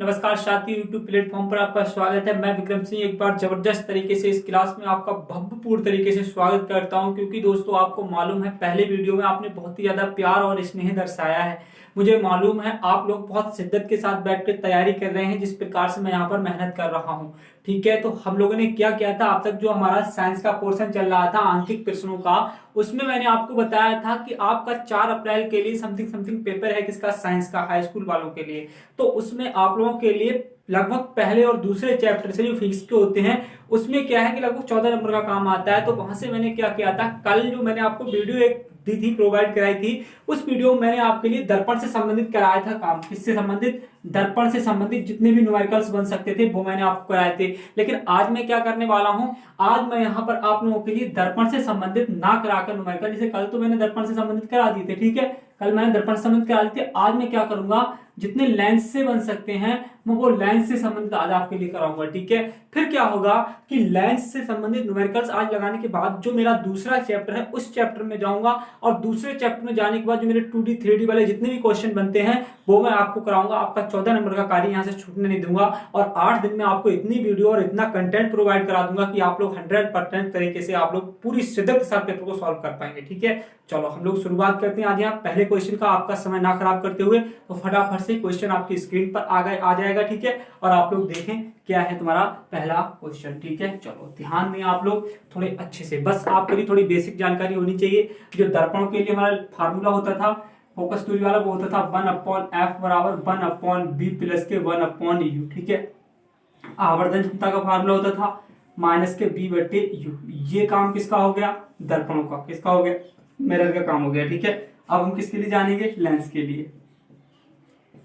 नमस्कार साथी, YouTube platform पर आपका स्वागत है। मैं विक्रम सिंह एक बार जबरदस्त तरीके से इस क्लास में आपका भव्यपूर्ण तरीके से स्वागत करता हूं, क्योंकि दोस्तों आपको मालूम है पहले वीडियो में आपने बहुत ही ज्यादा प्यार और स्नेह दर्शाया है। मुझे मालूम है आप लोग बहुत शिद्दत के साथ बैठकर तैयारी कर रहे हैं, जिस प्रकार से मैं यहाँ पर मेहनत कर रहा हूँ। ठीक है, तो हम लोगों ने क्या किया था, अब तक जो हमारा साइंस का पोर्शन चल रहा था आंशिक प्रश्नों का, उसमें मैंने आपको बताया था कि आपका 4 अप्रैल के लिए समथिंग समथिंग पेपर है किसका, साइंस का, हाई स्कूल वालों के लिए। तो उसमें आप लोगों के लिए लगभग पहले और दूसरे चैप्टर से जो फिजिक्स के होते हैं उसमें क्या है कि लगभग 14 नंबर का काम आता है। तो वहां से मैंने क्या किया था, कल जो मैंने आपको वीडियो एक दी थी, प्रोवाइड कराई थी, उस वीडियो में मैंने आपके लिए दर्पण से संबंधित कराया था काम। किससे संबंधित? दर्पण से संबंधित जितने भी न्यूमेरिकल्स बन सकते थे वो मैंने आपको कराए थे। लेकिन आज मैं क्या करने वाला हूं, आज मैं यहाँ पर आप लोगों के लिए दर्पण से संबंधित ना कराकर न्यूमेरिकल, जैसे कल तो मैंने दर्पण से संबंधित करा दिए थे, ठीक है, कल मैंने दर्पण से संबंधित करा दिए थे। आज मैं क्या करूंगा, जितने लेंस से बन सकते हैं मैं वो लेंस से संबंधित आज आपके लिए कराऊंगा। ठीक है, फिर क्या होगा कि लेंस से संबंधित न्यूमेरिकल्स आज लगाने के बाद जो मेरा दूसरा चैप्टर है उस चैप्टर में जाऊंगा, और दूसरे चैप्टर में जाने के बाद जो मेरे 2D 3D वाले जितने भी क्वेश्चन बनते हैं वो मैं आपको कराऊंगा। आपका 14 नंबर का कार्य यहाँ से छूटने नहीं दूंगा, और 8 दिन में आपको इतनी वीडियो और इतना कंटेंट प्रोवाइड करा दूंगा कि आप लोग 100% तरीके से आप लोग पूरी शिद्दत के साथ पेपर को सॉल्व कर पाएंगे। ठीक है, चलो हम लोग शुरुआत करते हैं आज यहाँ पहले क्वेश्चन का, आपका समय ना खराब करते हुए। तो फटाफट से क्वेश्चन आपकी स्क्रीन पर आ जाएगा। ठीक है, और आप लोग देखें क्या है तुम्हारा पहला क्वेश्चन। ठीक है, चलो ध्यान दें आप लोग थोड़े अच्छे से, बस आपके लिए थोड़ी बेसिक जानकारी होनी चाहिए। जो दर्पणों के लिए हमारा फार्मूला होता था फोकस दूरी वाला, वो होता था 1/f बराबर 1/b प्लस के 1/u। ठीक है, आवर्धन क्षमता का फार्मूला होता था माइनस के b बटे u। ये काम किसका हो गया? दर्पणों का। किसका हो गया? मिरर का काम हो गया। ठीक है, अब हम किसके लिए जानेंगे? लेंस के लिए।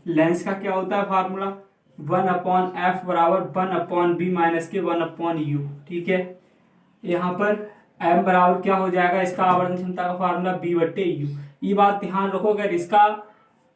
लेंस का क्या होता है फार्मूला? 1/f बराबर 1/b माइनस के 1/u। ठीक है, यहाँ पर m बराबर क्या हो जाएगा, इसका आवर्धन क्षमता का फार्मूला b बटे u। ये बात ध्यान रखो, अगर इसका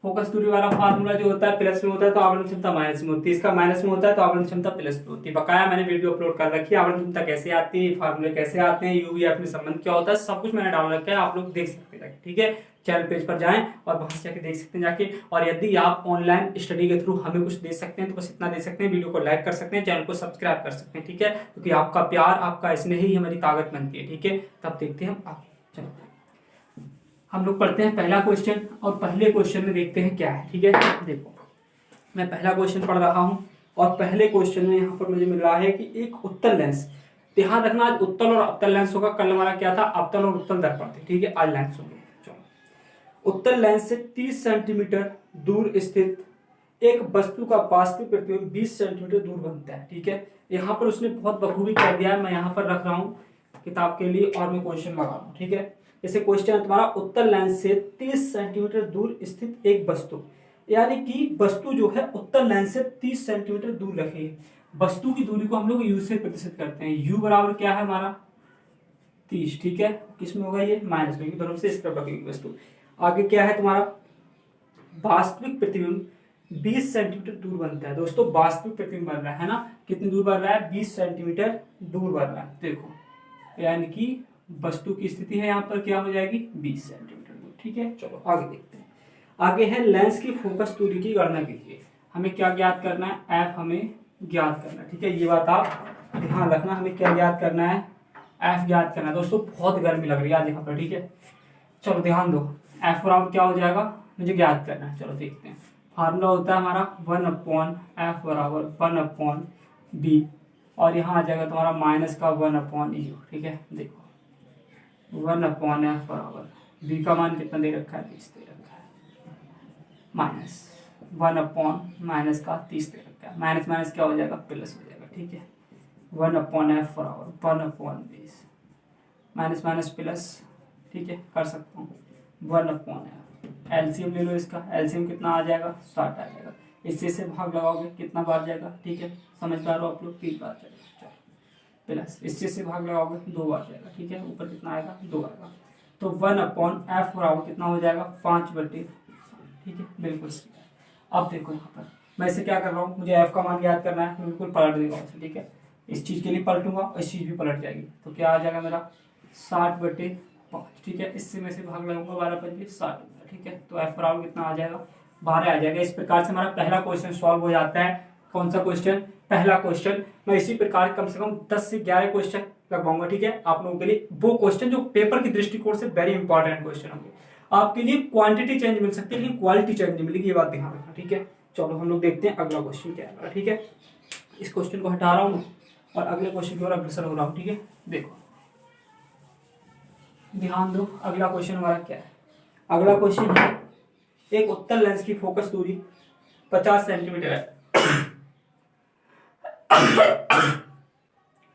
फोकस दूरी वाला फार्मूला जो होता है प्लस में होता है तो आवर्धन क्षमता माइनस में होती है, इसका माइनस में होता है तो आवर्धन क्षमता प्लस में होती है। बकाया मैंने वीडियो अपलोड कर रखी है, आवर्धन क्षमता कैसे आती है, फार्मूले कैसे आते हैं, यूवीएफ में संबंध क्या होता है, सब कुछ मैंने डाल रखा है, आप लोग देख सकते हैं। ठीक है, चैनल पेज पर जाएं और वहां से जाके देख सकते हैं जाके। और यदि आप ऑनलाइन स्टडी के थ्रू हमें कुछ दे सकते हैं तो बस इतना दे सकते हैं, वीडियो को लाइक कर सकते हैं, चैनल को सब्सक्राइब कर सकते हैं। ठीक है, क्योंकि आपका प्यार, आपका स्नेह ही हमारी ताकत बनती है। ठीक है, तब देखते हैं हम आगे। चलो हम लोग पढ़ते हैं पहला क्वेश्चन, और पहले क्वेश्चन में देखते हैं क्या है। ठीक है, देखो मैं पहला क्वेश्चन पढ़ रहा हूं, और पहले क्वेश्चन में यहाँ पर मुझे मिल रहा है कि एक उत्तल लेंस, ध्यान रखना आज उत्तल और अवतल लेंस होगा। कल हमारा क्या था? अवतल और उत्तल दर्पण थे। ठीक है, आज लेंस होंगे। चलो, उत्तल लेंस से 30 सेंटीमीटर दूर स्थित एक वस्तु का वास्तविक प्रतिबिंब 20 सेंटीमीटर दूर बनता है। ठीक है, यहाँ पर उसने बहुत बखूबी कर दिया है, मैं यहाँ पर रख रहा हूँ किताब के लिए और मैं क्वेश्चन लगा रहा हूँ। ठीक है, जैसे क्वेश्चन है तुम्हारा, उत्तल लेंस से 30 सेंटीमीटर दूर स्थित एक वस्तु, यानी कि वस्तु जो है उत्तल लेंस से 30 सेंटीमीटर दूर रखी है। वस्तु की दूरी को हम लोग u से प्रतिशत करते हैं। u बराबर क्या है हमारा? 30। ठीक है, किसमें होगा ये? माइनस में, दोनों से इस तरफ रखेगी वस्तु। आगे क्या है तुम्हारा? वास्तविक प्रतिबिंब 20 सेंटीमीटर दूर बनता है। दोस्तों वास्तविक प्रतिबिंब बन रहा है ना, कितनी दूर बन रहा है? 20 सेंटीमीटर दूर बन रहा है। देखो, यानी कि वस्तु की स्थिति है यहाँ पर क्या हो जाएगी? 20 सेंटीमीटर दूर। ठीक है, चलो आगे देखते हैं। आगे है लेंस की फोकस दूरी की गणना कीजिए। हमें क्या ज्ञात करना है? एफ हमें ज्ञात करना है। ठीक है, ये बात आप ध्यान रखना, हमें क्या ज्ञात करना है? एफ ज्ञात करना है। दोस्तों बहुत गर्मी लग रही है आज यहाँ पर। ठीक है, चलो ध्यान दो, एफ बराबर क्या हो जाएगा, मुझे ज्ञात करना है। चलो देखते हैं, फार्मूला होता है हमारा 1/f बराबर 1/b, और यहाँ आ जाएगा तुम्हारा माइनस का 1/u। ठीक है, देखो 1/f बराबर b का मान कितना दे रखा है? 30 दे रखा है, माइनस 1/माइनस का 30 दे रखा है, माइनस माइनस क्या हो जाएगा? प्लस हो जाएगा। ठीक है, 1/f बराबर 1/20, माइनस माइनस प्लस। ठीक है, कर सकता हूँ 1/f। एलसीएम ले लो, इसका एलसीएम कितना आ जाएगा? 60 आ जाएगा। इससे से भाग लगाओगे कितना बार जाएगा? ठीक है, समझदार हो आप लोग, 3 बार जाएगा। प्लस इससे से भाग लगाओगे 2 बार जाएगा। ठीक है, ऊपर कितना आएगा? 2 आएगा। तो 1/f बराबर कितना हो जाएगा? 5/। ठीक है, बिल्कुल सही। अब देखो यहाँ पर मैं इसे क्या कर रहा हूँ, मुझे f का मान याद करना है, मैं बिल्कुल पलट देगा उसे। ठीक है, इस चीज के लिए पलटूंगा और इस चीज भी पलट जाएगी, तो क्या आ जाएगा मेरा? 60/5। ठीक है, इससे मैं से भाग लगाऊंगा 12 × 5 = 60। ठीक है, तो f बराबर कितना आ जाएगा? 12 आ जाएगा। इस प्रकार से हमारा पहला क्वेश्चन सॉल्व हो जाता है। कौन सा क्वेश्चन? पहला क्वेश्चन। मैं इसी प्रकार कम से कम 10 से 11 क्वेश्चन लगवाऊंगा, ठीक है, आप लोगों के लिए। वो क्वेश्चन जो पेपर की दृष्टिकोण से वेरी इंपॉर्टेंट क्वेश्चन होंगे। आपके लिए क्वांटिटी चेंज मिल सकती है लेकिन क्वालिटी चेंज नहीं मिलेगी, ये बात ध्यान रखना, ठीक है। चलो हम लोग देखते हैं अगला क्वेश्चन क्या है, ठीक है। इस क्वेश्चन को हटा रहा हूँ और अगले क्वेश्चन की ओर अग्रसर हो रहा हूँ, ठीक है। देखो ध्यान दो, अगला क्वेश्चन हमारा क्या है। अगला क्वेश्चन है एक उत्तल लेंस की फोकस दूरी 50 सेंटीमीटर है।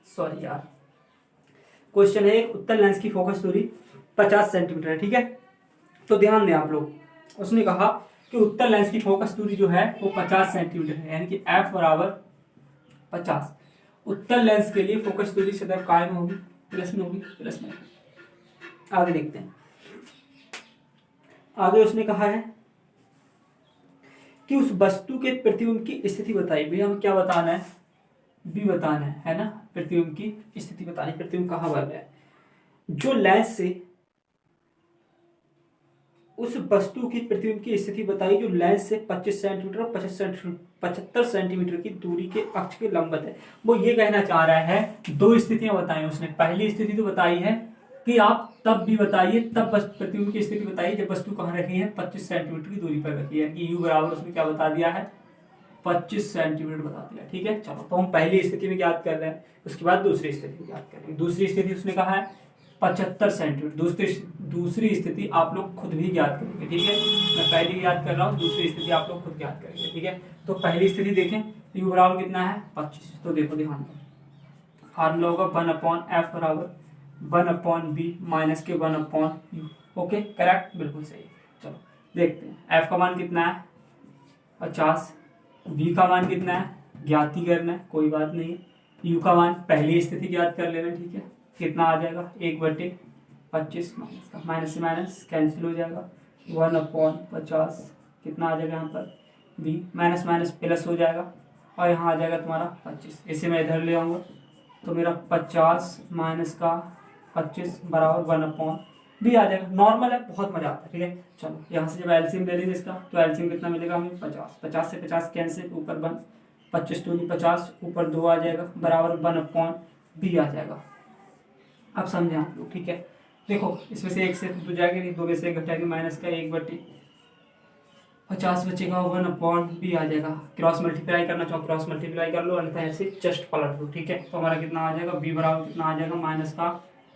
सॉरी यार, क्वेश्चन है एक उत्तल लेंस की फोकस दूरी 50 सेंटीमीटर है, ठीक है। तो ध्यान दें आप लोग, उसने कहा कि उत्तल लेंस की फोकस दूरी जो है वो 50 सेंटीमीटर है, यानी कि f बराबर 50। उत्तल लेंस के लिए फोकस दूरी सदैव काय में होगी, प्लस में होगी, प्लस में। आगे देखते हैं। आगे उसने कहा है कि उस वस्तु के प्रतिबिंब की स्थिति बताइए। भैया हमें क्या बताना है? बी बताना है ना, प्रतिबिंब की स्थिति बतानी। प्रतिबिंब कहाँ बन रहा है? जो लेंस से उस वस्तु की प्रतिबिंब की स्थिति बताई जो लेंस से 25 सेंटीमीटर और 75 सेंटीमीटर की दूरी के अक्ष के लंबवत है। वो ये कहना चाह रहा है, दो स्थितियां बताई उसने। पहली स्थिति तो बताई है कि आप तब भी बताइए, तब बस प्रतिबिंब की स्थिति बताइए जब वस्तु कहाँ रखी है, 25 सेंटीमीटर की दूरी पर रखी है, कि यू बराबर उसने क्या बता दिया है, 25 सेंटीमीटर बता दिया, ठीक है। चलो तो हम पहली स्थिति में ज्ञात कर रहे हैं, उसके बाद दूसरी स्थिति ज्ञात करेंगे। दूसरी स्थिति उसने कहा है 75 सेंटीमीटर। दूसरी स्थिति आप लोग खुद भी ज्ञात करेंगे, ठीक है। मैं पहली याद कर रहा हूँ, दूसरी स्थिति आप लोग खुद ज्ञात करेंगे, ठीक है। तो पहली स्थिति देखें, यू बराबर कितना है, 25। तो देखो ध्यान दो, फार्मूला होगा 1/f बराबर 1/b माइनस के 1/u। ओके, करेक्ट, बिल्कुल सही। चलो देखते हैं, f का मान कितना है, 50। v का मान कितना है, ज्ञात ही करना है, कोई बात नहीं है। u का मान पहली स्थिति ज्ञात कर लेना, ठीक है। कितना आ जाएगा, 1/25 माइनस का माइनस से माइनस कैंसिल हो जाएगा, 1/50 कितना आ जाएगा यहाँ पर, b माइनस माइनस प्लस हो जाएगा और यहाँ आ जाएगा तुम्हारा 25। इसे मैं इधर ले आऊँगा तो मेरा 50 माइनस का 25 बराबर 1/b आ जाएगा। नॉर्मल है, बहुत मजा आता है, ठीक है। चलो यहाँ से जब एलसीएम ले लेंगे इसका, तो एलसीएम कितना मिलेगा हमें, 50। 50 से 50 कैंसिल, ऊपर 1, 25 दूनी 50, ऊपर 2 आ जाएगा, बराबर 1/b आ जाएगा। अब समझे आप लोग, ठीक है। देखो इसमें से 1 से 2 जाएगा नहीं, 2 में से 1 घटाएंगे, माइनस का 1/50 बचेगा, 1/b आ जाएगा। क्रॉस मल्टीप्लाई करना चाहो क्रॉस मल्टीप्लाई कर लो, अन्यथा ऐसे जस्ट पलट दो, ठीक है। तो हमारा कितना आ जाएगा, b बराबर कितना आ जाएगा, माइनस का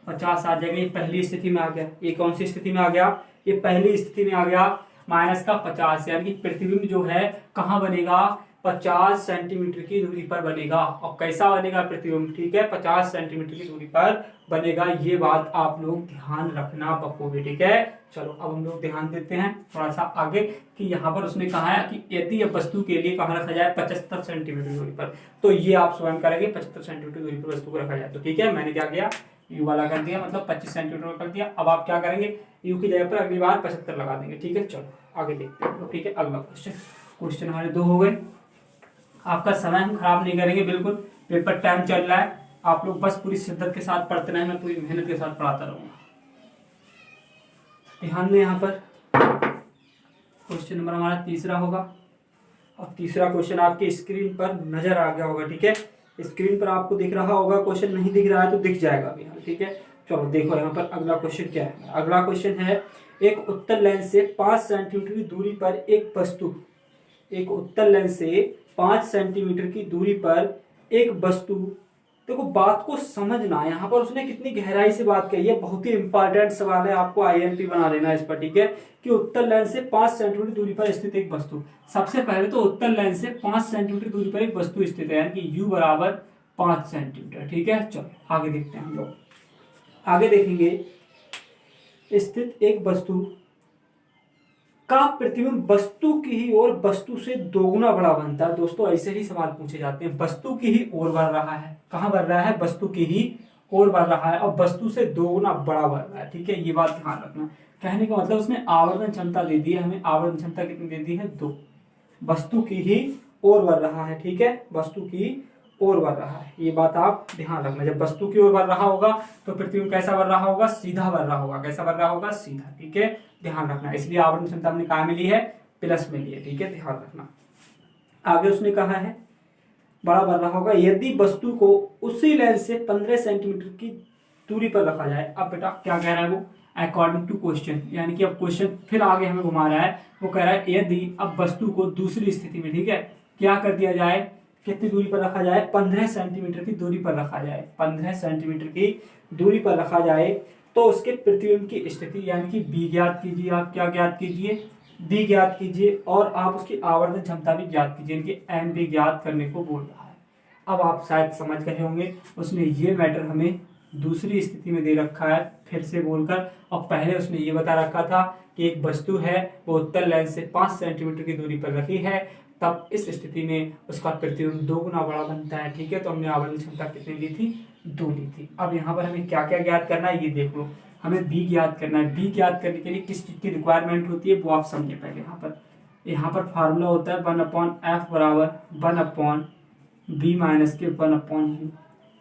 50 आ जाएगा। ये पहली स्थिति में आ गया। ये कौन सी स्थिति में आ गया, ये पहली स्थिति में आ गया, माइनस का 50, यानी कि प्रतिबिंब जो है कहाँ बनेगा, 50 सेंटीमीटर की दूरी पर बनेगा। और कैसा बनेगा प्रतिबिंब, ठीक है, 50 सेंटीमीटर की दूरी पर बनेगा। ये बात आप लोग ध्यान रखना बखूबी, ठीक है। चलो अब हम लोग ध्यान देते हैं थोड़ा सा आगे, कि यहाँ पर उसने कहा है कि यदि वस्तु के लिए कहाँ रखा जाए, 75 सेंटीमीटर दूरी पर, तो ये आप स्वयं करेंगे, 75 सेंटीमीटर दूरी पर वस्तु को रखा जाए। तो ठीक है, मैंने क्या किया, यू वाला कर दिया, मतलब 25 सेंटीमीटर कर दिया। अब आप क्या करेंगे, यू की जगह पर अगली बार 75 लगा देंगे, ठीक है। चलो आगे देखते हैं, ठीक है। अगला क्वेश्चन हमारे 2 हो गए। आपका समय हम खराब नहीं करेंगे, बिल्कुल पेपर टाइम चल रहा है, आप लोग बस पूरी शिद्दत के साथ पढ़ते रहें, मैं पूरी मेहनत के साथ पढ़ाता रहूंगा। ध्यान दें, यहाँ पर क्वेश्चन नंबर हमारा तीसरा होगा, और तीसरा क्वेश्चन आपके स्क्रीन पर नजर आ गया होगा, ठीक है। स्क्रीन पर आपको दिख रहा होगा, क्वेश्चन नहीं दिख रहा है तो दिख जाएगा अभी, ठीक है। चलो देखो यहाँ पर अगला क्वेश्चन क्या है। अगला क्वेश्चन है, एक उत्तल लेंस से 5 सेंटीमीटर की दूरी पर एक वस्तु, एक उत्तल लेंस से 5 सेंटीमीटर की दूरी पर एक वस्तु। देखो बात को समझना, यहाँ पर उसने कितनी गहराई से बात कही है, बहुत ही इंपॉर्टेंट सवाल है, आपको आईएमपी बना लेना इस पर, ठीक है। कि उत्तल लेंस से 5 सेंटीमीटर दूरी पर स्थित एक वस्तु। सबसे पहले तो उत्तल लेंस से 5 सेंटीमीटर दूरी पर एक वस्तु स्थित है, यानी कि u बराबर 5 सेंटीमीटर, ठीक है। चलो आगे देखते हैं हम लोग, आगे देखेंगे, स्थित एक वस्तु का प्रतिबिंब वस्तु की ही ओर वस्तु से दोगुना बड़ा बनता है। दोस्तों ऐसे ही सवाल पूछे जाते हैं, वस्तु की ही ओर बढ़ रहा है, कहाँ बढ़ रहा है, वस्तु की ही ओर बढ़ रहा है, और वस्तु से दोगुना बड़ा बढ़ रहा है, ठीक है। ये बात ध्यान रखना। कहने का मतलब उसने आवर्धन क्षमता दे दी है हमें, आवर्धन क्षमता कितनी दे दी है, 2। वस्तु की ही ओर बढ़ रहा है, ठीक है, वस्तु की ओर बढ़ रहा है, ये बात आप ध्यान रखना। जब वस्तु की ओर बढ़ रहा होगा तो प्रतिबिंब कैसा बढ़ रहा होगा, सीधा बढ़ रहा होगा। कैसा बढ़ रहा होगा, सीधा, ठीक है, ध्यान रखना। इसलिए आवर्धन क्षमता हमने कहाँ मिली है, प्लस में लिए, ठीक है, ध्यान रखना। आगे उसने कहा है बड़ा बन रहा होगा, यदि वस्तु को उसी लेंस से 15 सेंटीमीटर की दूरी पर रखा जाए। अब बेटा क्या कह रहा है वो, अकॉर्डिंग टू क्वेश्चन, यानी कि अब क्वेश्चन फिर आगे हमें घुमा रहा है। वो कह रहा है यदि अब वस्तु को दूसरी स्थिति में, ठीक है, क्या कर दिया जाए, कितनी दूरी पर रखा जाए, 15 सेंटीमीटर की दूरी पर रखा जाए, 15 सेंटीमीटर की दूरी पर रखा जाए, तो उसके प्रतिबिंब की स्थिति यानी कि बी ज्ञात कीजिए। आप क्या ज्ञात कीजिए, बी ज्ञात कीजिए, और आप उसकी आवर्धन क्षमता भी ज्ञात कीजिए, यानी एम भी ज्ञात करने को बोल रहा है। अब आप शायद समझ गए होंगे, उसने ये मैटर हमें दूसरी स्थिति में दे रखा है फिर से बोलकर, और पहले उसने ये बता रखा था कि एक वस्तु है वो उत्तल लेंस से 5 सेंटीमीटर की दूरी पर रखी है, तब इस स्थिति में उसका प्रतिबिंब 2 गुना बड़ा बनता है, ठीक है। तो हमने आवर्धन क्षमता कितनी ली थी, 2 ली थी। अब यहाँ पर हमें क्या क्या ज्ञात करना है ये देख लो, हमें बी ज्ञात करना है। बी ज्ञात करने के लिए किस चीज की रिक्वायरमेंट होती है वो आप समझे पहले। यहाँ पर फार्मूला होता है 1/f बराबर 1/b माइनस के 1/u,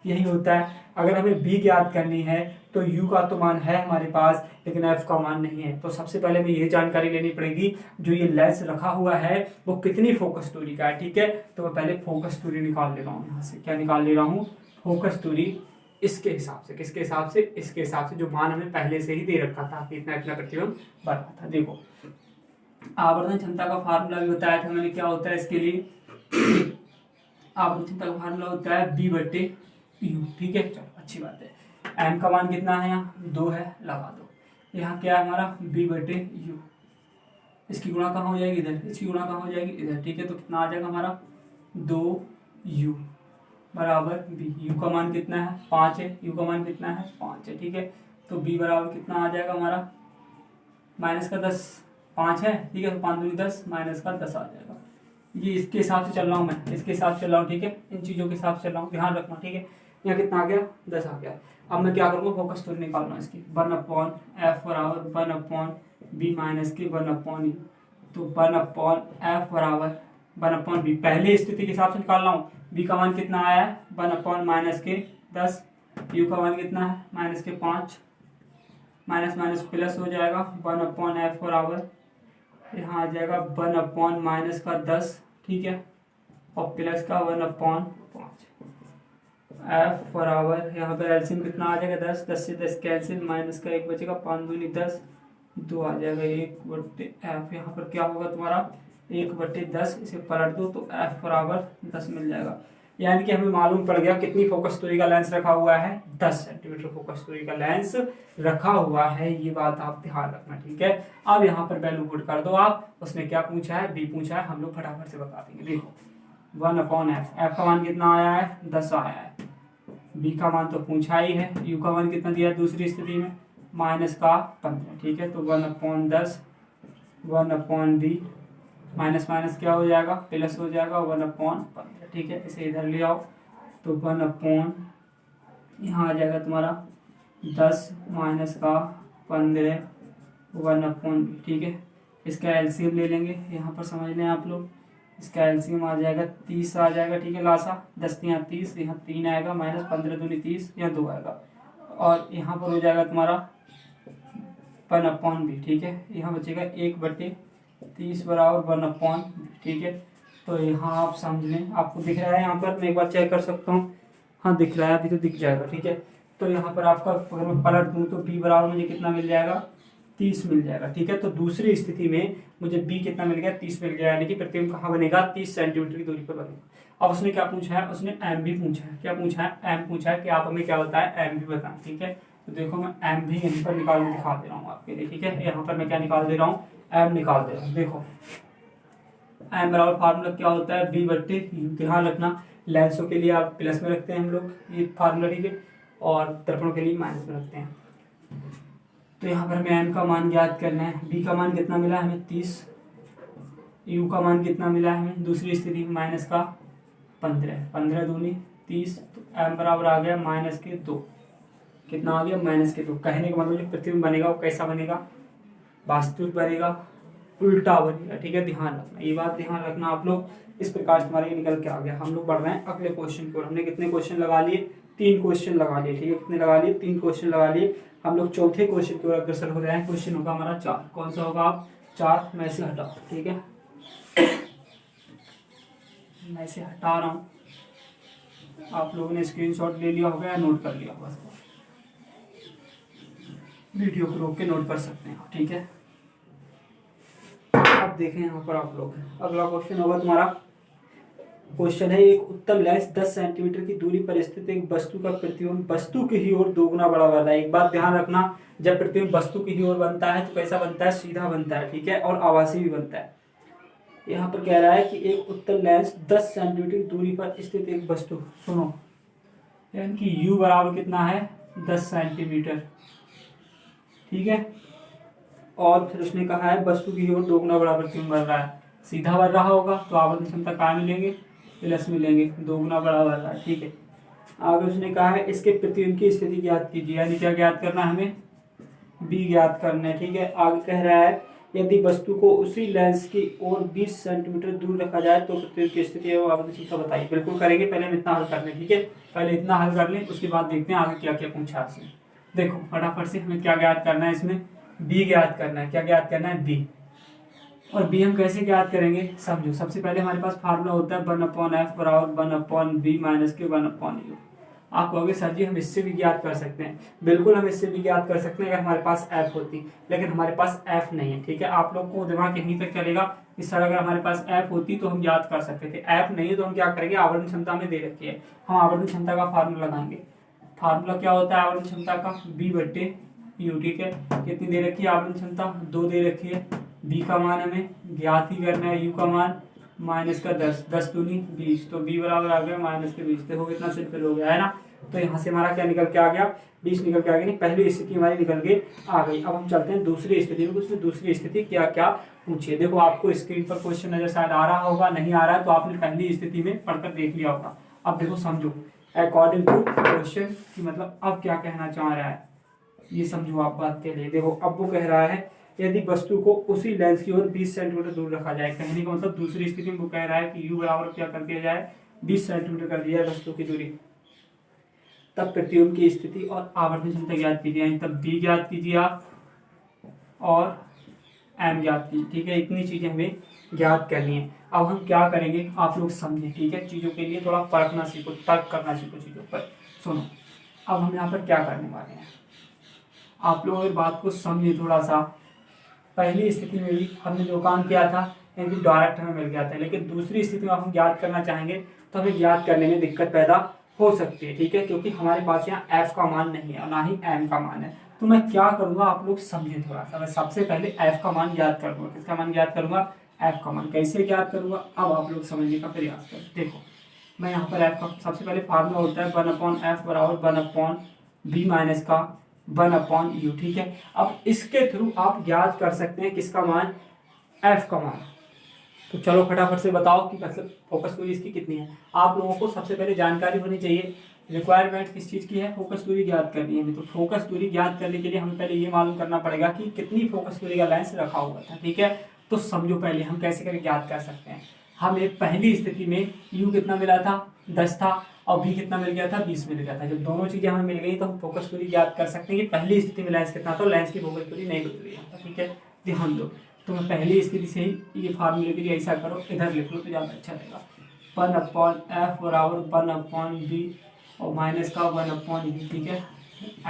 यही होता है। अगर हमें बी ज्ञात करनी है तो u का तो मान है हमारे पास, लेकिन f का मान नहीं है। तो सबसे पहले हमें ये जानकारी लेनी पड़ेगी जो ये लेंस रखा हुआ है वो कितनी फोकस दूरी का है, ठीक है। तो मैं पहले फोकस दूरी निकाल ले रहा हूँ, यहाँ से क्या निकाल ले रहा हूँ, फोकस दूरी इसके हिसाब से, किसके हिसाब से, इसके हिसाब से जो मान हमें पहले से ही दे रखा था कि इतना इतना प्रतिबिंब बढ़ रहा था। देखो आवर्धन क्षमता का फार्मूला भी बताया था मैंने, क्या होता है इसके लिए, आवर्धन क्षमता का फार्मूला होता है b/u, ठीक है। चलो अच्छी बात है। m का मान कितना है, यहाँ 2 है, लगा दो। यहाँ क्या है हमारा b/u, इसकी गुणा कहाँ हो जाएगी, इधर, इसकी गुणा कहाँ हो जाएगी, इधर, ठीक है। तो कितना आ जाएगा हमारा 2u बराबर b। u का मान कितना है, 5 है, u का मान कितना है, 5 है, ठीक है। तो b बराबर कितना आ जाएगा हमारा, माइनस का 10, 5 है, ठीक है। तो 5 दूनी 10, माइनस का 10 आ जाएगा। ये इसके हिसाब से चल रहा हूँ मैं, इसके हिसाब से चल रहा हूँ, ठीक है, इन चीज़ों के हिसाब से चल रहा हूँ, ध्यान रखना, ठीक है। यहाँ कितना आ गया, 10 आ गया। अब मैं क्या करूँगा, फोकस दूरी निकालना इसकी, 1/f बराबर 1/b माइनस के 1/u। तो 1/f बराबर 1/b, पहले स्थिति के हिसाब से निकाल रहा हूँ। b का मान कितना आया है, 1/- माइनस के 10, u का मान कितना है, माइनस के 5, माइनस माइनस प्लस हो जाएगा, 1/f बराबर यहाँ आ जाएगा 1/ माइनस का 10, ठीक है, और प्लस का 1/5। f बराबर यहाँ पर एलसीएम कितना आ जाएगा, 10, 10 से 10 कैंसिल, माइनस का 1 बचेगा, 5 दूनी 10, 2 आ जाएगा, 1/f। यहाँ पर क्या होगा तुम्हारा 1/10, इसे पलट दो तो f बराबर 10 मिल जाएगा। यानी कि हमें मालूम पड़ गया कितनी फोकस दूरी का लेंस रखा हुआ है, 10 सेंटीमीटर फोकस दूरी का लेंस रखा हुआ है, ये बात आप ध्यान रखना, ठीक है। अब यहाँ पर वैल्यू पुट कर दो आप, उसने क्या पूछा है, बी पूछा है, हम लोग फटाफट से बता देंगे। देखो 1/f, f का मान कितना आया है, 10 आया है, बी का मान तो पूछा ही है, u का मान कितना दिया है दूसरी स्थिति में, माइनस का 15, ठीक है। तो 1/10, 1/b, माइनस माइनस क्या हो जाएगा, प्लस हो जाएगा, 1/15, ठीक है। इसे इधर ले आओ तो 1/, यहाँ आ जाएगा तुम्हारा 10 माइनस का 15, 1/b, ठीक है। इसका एलसीएम ले लेंगे, यहाँ पर समझ लें आप लोग, इसका एलसीएम आ जाएगा 30 आ जाएगा, ठीक है। लासा 10 यहाँ 30, यहाँ 3 आएगा, माइनस 15 दूनी 30, यहाँ 2 आएगा, और यहाँ पर हो जाएगा तुम्हारा 1/b, ठीक है। यहाँ बचेगा 1/30 बराबर 1/b, ठीक है। तो यहाँ आप समझ लें, आपको दिख रहा है यहाँ पर, मैं एक बार चेक कर सकता हूँ, हाँ दिख रहा है, अभी तो दिख जाएगा, ठीक है। तो यहाँ पर आपका अगर मैं पलट दूँ तो b बराबर मुझे कितना मिल जाएगा, 30 मिल जाएगा, ठीक है। तो दूसरी स्थिति में मुझे b कितना मिल गया, 30 मिल गया, यानी कि प्रतिबिंब कहाँ बनेगा, 30 सेंटीमीटर की दूरी पर बनेगा। अब उसने क्या पूछा है, उसने एम भी पूछा है, क्या पूछा है, एम पूछा है कि आप हमें क्या बताएं, एम भी बताएं, ठीक है। तो देखो मैं एम भी यहीं पर निकाल के दिखा दे रहा हूँ आपके लिए, ठीक है। यहाँ पर मैं क्या निकाल दे रहा हूँ, एम निकाल दे रहा हूँ। देखो एम बराबर फार्मूला क्या होता है, b/u, ध्यान रखना लेंसों के लिए आप प्लस में रखते हैं हम लोग ये फार्मूला, ठीक है, और दर्पणों के लिए माइनस में रखते हैं। तो यहाँ पर हमें एम का मान ज्ञात करना है, बी का मान कितना मिला हमें 30, यू का मान कितना मिला है हमें दूसरी स्थिति में, माइनस का 15, 15 दूनी 30, तो एम बराबर आ गया माइनस के 2, कितना आ गया, माइनस के 2। कहने का मतलब जो प्रतिबिंब बनेगा वो कैसा बनेगा, वास्तविक बनेगा, उल्टा बनेगा, ठीक है। ध्यान रखना, ये बात ध्यान रखना आप लोग। इस प्रकार से हमारा ये निकल के आ गया। हम लोग बढ़ रहे हैं अगले क्वेश्चन की ओर। हमने कितने क्वेश्चन लगा लिए, 3 क्वेश्चन लगा लिए, ठीक है। कितने लगा लिए, 3 क्वेश्चन लगा लिए। हम लोग चौथे क्वेश्चन की ओर अग्रसर हो रहे हैं। क्वेश्चन होगा हमारा 4, कौन सा होगा आप, 4 मैं इसे हटाओ, ठीक है, मैं इसे हटा रहा हूँ। आप लोगों ने स्क्रीनशॉट ले लिया होगा या नोट कर लिया होगा, वीडियो को रोक के नोट कर सकते हैं, ठीक है। अब देखें यहाँ पर आप लोग, अगला क्वेश्चन होगा तुम्हारा। क्वेश्चन है, एक उत्तल लेंस 10 सेंटीमीटर की दूरी पर स्थित एक वस्तु का प्रतिबिंब वस्तु की ही ओर दोगुना बड़ा बनता है। एक बात ध्यान रखना, जब प्रतिबिंब वस्तु की ही ओर बनता है तो कैसा बनता है, सीधा बनता है, ठीक है, और आभासी भी बनता है। यहाँ पर कह रहा है कि एक उत्तल लेंस 10 सेंटीमीटर की दूरी पर स्थित एक वस्तु, सुनो, यानी कि u बराबर कितना है, 10 सेंटीमीटर, ठीक है, और फिर उसने कहा है वस्तु की ओर दोगुना बड़ा प्रतिबिंब बन रहा है। सीधा बन रहा होगा तो आवर्धन क्षमता कहाँ मिलेंगे, प्लस मिलेंगे, दोगुना बड़ा बन रहा है, ठीक है। आगे उसने कहा है इसके प्रतिबिंब की स्थिति ज्ञात कीजिए, यानी क्या ज्ञात करना है हमें, बी ज्ञात करना है, ठीक है। आगे कह रहा है यदि वस्तु को उसी लेंस की ओर 20 सेंटीमीटर दूर रखा जाए तो प्रतिबिंब की स्थिति है वो आवर्धन क्षमता बताइए। बिल्कुल करेंगे, पहले हम इतना हल कर लें, ठीक है, पहले इतना हल कर लें, उसके बाद देखते हैं आगे क्या क्या पूछा आपसे। देखो फटाफट से हमें क्या ज्ञात करना है, इसमें बी ज्ञात करना है। क्या ज्ञात करना है, बी। और बी हम कैसे ज्ञात करेंगे, समझो। सबसे पहले हमारे पास फार्मूला होता है 1/f बराबर 1/b माइनस के 1/u। आप कहोगे सर जी हम इससे भी ज्ञात कर सकते हैं। बिल्कुल हम इससे भी ज्ञात कर सकते हैं अगर हमारे पास f होती, लेकिन हमारे पास f नहीं है, ठीक है। आप लोग को दिमाग यहीं तक चलेगा कि सर अगर हमारे पास f होती तो हम ज्ञात कर सकते थे, f नहीं है तो हम क्या करेंगे, आवर्धन क्षमता में दे रखी है, हम आवर्धन क्षमता का फार्मूला लगाएंगे। फार्मूला क्या होता है आवर्धन क्षमता का, b/u, ठीक है। कितनी दे रखी है आवर्धन क्षमता, 2 दे रखी है। b का मान हमें ज्ञात ही करना है, u का मान माइनस का 10, 10 दूनी 20, तो b बराबर आ गया माइनस के 20। देखो कितना सिंपल हो गया है ना। तो यहाँ से हमारा क्या निकल के आ गया, 20 निकल के आ गया, नहीं पहली स्थिति हमारी निकल के आ गई। अब हम चलते हैं दूसरी स्थिति में, उसमें दूसरी स्थिति क्या क्या पूछिए। देखो आपको स्क्रीन पर क्वेश्चन नजर शायद आ रहा होगा, नहीं आ रहा है तो आपने पहली स्थिति में पढ़कर देख लिया होगा। अब देखो समझो अकॉर्डिंग टू क्वेश्चन की मतलब अब क्या कहना चाह रहा है, ये समझो आप बात के लिए। देखो अब वो कह रहा है यदि वस्तु को उसी लेंस की ओर 20 सेंटीमीटर दूर रखा जाए, कहने का मतलब दूसरी स्थिति में वो कह रहा है कि u बराबर क्या कर दिया जाए, 20 सेंटीमीटर कर दिया जाए वस्तु की दूरी, तब प्रतिबिंब की स्थिति और आवर्धन क्षमता ज्ञात कीजिए। यानी तब b ज्ञात कीजिए आप और m ज्ञात कीजिए, ठीक है। इतनी चीजें हमें ज्ञात करनी है। अब हम क्या करेंगे आप लोग समझे, ठीक है। चीजों के लिए थोड़ा परखना सीखो, तर्क करना सीखो चीजों पर। सुनो अब हम यहाँ पर क्या करने वाले हैं, आप लोग इस बात को समझे थोड़ा सा। पहली स्थिति में भी हमने जो काम किया था यानी डायरेक्ट हमें मिल गया था, लेकिन दूसरी स्थिति में हम ज्ञात करना चाहेंगे तो हमें ज्ञात करने में दिक्कत पैदा हो सकती है, ठीक है, क्योंकि हमारे पास यहाँ f का मान नहीं है और ना ही m का मान है। तो मैं क्या करूंगा आप लोग समझे थोड़ा सा। मैं सबसे पहले f का मान ज्ञात करूंगा। किसका मान ज्ञात करूंगा, f का मान। कैसे ज्ञात करूंगा अब आप लोग समझने का प्रयास करें। देखो मैं यहाँ पर f का सबसे पहले फार्मूला होता है 1/f बराबर 1/b माइनस का 1/u, ठीक है। अब इसके थ्रू आप ज्ञात कर सकते हैं किसका मान, f का मान। तो चलो फटाफट से बताओ कि मतलब फोकस दूरी इसकी कितनी है। आप लोगों को सबसे पहले जानकारी होनी चाहिए, रिक्वायरमेंट किस चीज़ की है, फोकस दूरी ज्ञात करनी है। तो फोकस दूरी ज्ञात करने के लिए हमें पहले ये मालूम करना पड़ेगा कि कितनी फोकस दूरी का लेंस रखा हुआ था, ठीक है। तो समझो पहले हम कैसे करके ज्ञात कर सकते हैं। हमें पहली स्थिति में u कितना मिला था, 10 था, और v कितना मिल गया था, 20 मिल गया था। जब दोनों चीजें हमें मिल गई तो हम फोकस दूरी ज्ञात कर सकते हैं कि पहली स्थिति में लेंस कितना था, लेंस की फोकस दूरी नहीं बदल रही था, ठीक है। ध्यान दो, तो मैं पहली स्थिति से ही ये फार्मूले के लिए ऐसा करो, इधर लिख लो तो ज़्यादा अच्छा रहेगा। 1/f बराबर 1/b और माइनस का 1/u, ठीक है।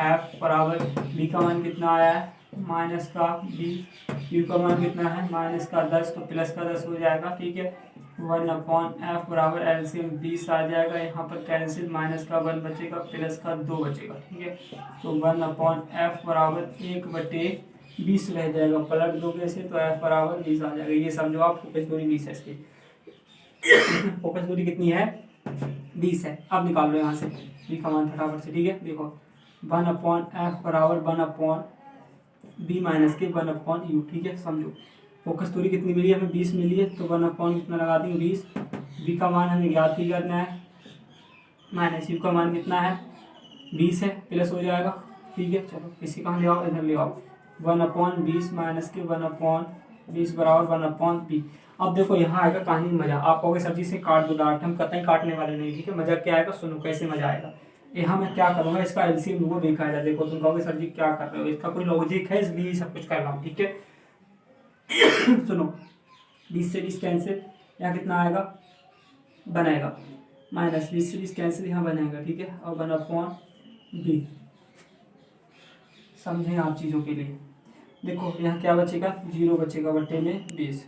f बराबर b का मान कितना आया है, माइनस का b, u का मान कितना है, माइनस का 10, तो प्लस का 10 हो जाएगा, ठीक है। 1/f बराबर एलसीएम 20 आ जाएगा, यहाँ पर कैंसिल, माइनस का 1 बचेगा, प्लस का 2 बचेगा, ठीक है। तो 1/f बराबर 1/20 रह जाएगा, पलट दोगे से तो f बराबर 20 आ जाएगा। ये समझो आप फोकस दूरी 20 है इसकी। फोकस दूरी कितनी है, 20 है। अब निकाल लो यहाँ से b का मान फटाफट से, ठीक है। देखो 1/f बराबर 1/b माइनस के 1/u, ठीक है। समझो फोकस दूरी कितनी मिली है, हमें 20 मिली है, तो 1/, कितना लगा देंगे 20। b का मान हमें ज्ञात ही करना है, माइनस u का मान कितना है 20 है, प्लस हो जाएगा, ठीक है। चलो इसी कहाँ ले आओ, इधर ले आओ। 1/20 माइनस के 1/20 बराबर 1/b। अब देखो यहाँ आएगा कहानी मजा। आप कहोगे सर जी से काट दो डार्ट, हम कतई काटने वाले नहीं, ठीक है। मजा क्या आएगा, सुनो कैसे मजा आएगा। यहाँ मैं क्या करूँगा, इसका एलसीएम लूंगा, देखा जाए। देखो तुम कहोगे सर जी क्या कर रहे हो, इसका कोई लॉजिक है, इसलिए सब कुछ कर रहा हूँ, ठीक है। सुनो, 20 से 20 कैंसिल, यहाँ कितना आएगा, बनाएगा माइनस 20 से 20 कैंसिल, यहाँ बनाएगा, ठीक है। और 1/b, समझे आप चीज़ों के लिए। देखो यहाँ क्या बचेगा, 0 बचेगा बटे में 20।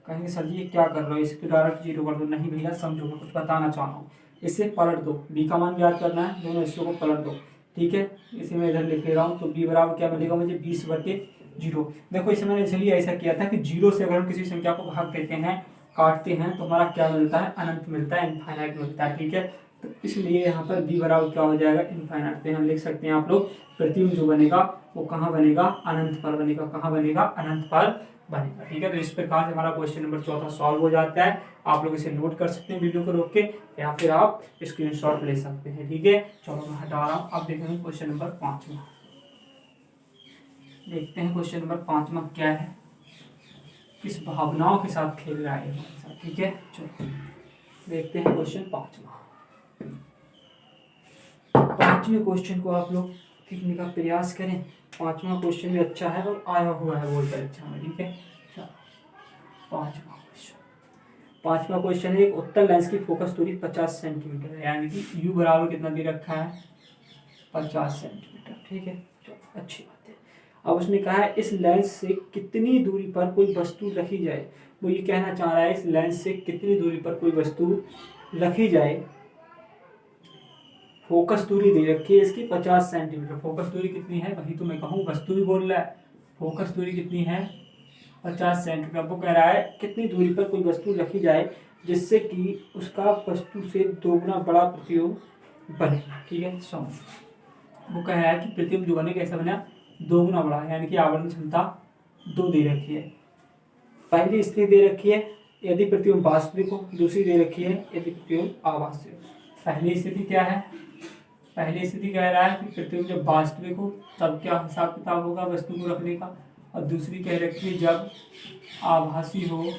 कहेंगे सर जी ये क्या कर रहे हो, इसको डायरेक्ट 0 कर दो। नहीं भैया समझो, मैं कुछ बताना चाह रहा हूँ। इसे पलट दो, b का मान ज्ञात करना है, दोनों हिस्सों को पलट दो, ठीक है। इसे मैं इधर लिख ले रहा हूँ, तो b बराबर क्या मिलेगा मुझे, 20/0। देखो इसे मैंने इसलिए ऐसा किया था कि 0 से अगर हम किसी संख्या को भाग देते हैं, काटते हैं, तो हमारा क्या मिलता है, अनंत मिलता है, इनफाइनाइट मिलता है, ठीक है। तो इसलिए यहाँ पर b बराबर क्या हो जाएगा, इनफाइनाइट। तो हम लिख सकते हैं आप लोग, प्रतिबिंब जो बनेगा वो कहाँ बनेगा, अनंत पर बनेगा। कहाँ बनेगा, अनंत पर बनेगा, ठीक है। तो इस प्रकार से हमारा क्वेश्चन नंबर 14 सॉल्व हो जाता है। आप लोग इसे नोट कर सकते हैं वीडियो को रोक के, या फिर आप स्क्रीनशॉट ले सकते हैं, ठीक है। चलो मैं हटा रहा हूँ। अब देखेंगे क्वेश्चन नंबर 5वां। देखते हैं क्वेश्चन नंबर 5वां क्या है, किस भावनाओं के साथ खेल रहा है हमारे साथ, ठीक है। चलो देखते हैं क्वेश्चन 5वां। 5वें क्वेश्चन को आप लोग सीखने का प्रयास करें। 5वां क्वेश्चन भी अच्छा है और आया हुआ है बोर्ड परीक्षा में, ठीक है। 5वां क्वेश्चन है, एक उत्तल लेंस की फोकस दूरी 50 सेंटीमीटर है, यानी कि u बराबर कितना दे रखा है, 50 सेंटीमीटर, ठीक है। चलो अच्छी बात है। अब उसने कहा है इस लेंस से कितनी दूरी पर कोई वस्तु रखी जाए। वो ये कहना चाह रहा है इस लेंस से कितनी दूरी पर कोई वस्तु रखी जाए। फोकस दूरी दे रखी है इसकी 50 सेंटीमीटर। फोकस दूरी कितनी है, वही तो मैं कहूँ, वस्तु भी बोल रहा है। फोकस दूरी कितनी है, 50 सेंटीमीटर। वो कह रहा है कितनी दूरी पर कोई वस्तु रखी जाए जिससे कि उसका वस्तु से 2 गुना बड़ा प्रतिबिंब बने, ठीक है। सो वो कह रहा है कि प्रतिबिंब जो बने कैसा बना, 2 गुना बड़ा, यानी कि आवरण क्षमता 2 दे रखी है। पहली स्थिति दे रखी है यदि प्रतिबिंब वास्तविक हो, दूसरी दे रखी है यदि प्रतिबिंब आभासी हो। पहली स्थिति क्या है, पहली स्थिति कह रहा है कि प्रतिबिंब जब वास्तविक हो तब क्या हिसाब किताब होगा वस्तु को रखने का, और दूसरी कह रखी है जब आभासी हो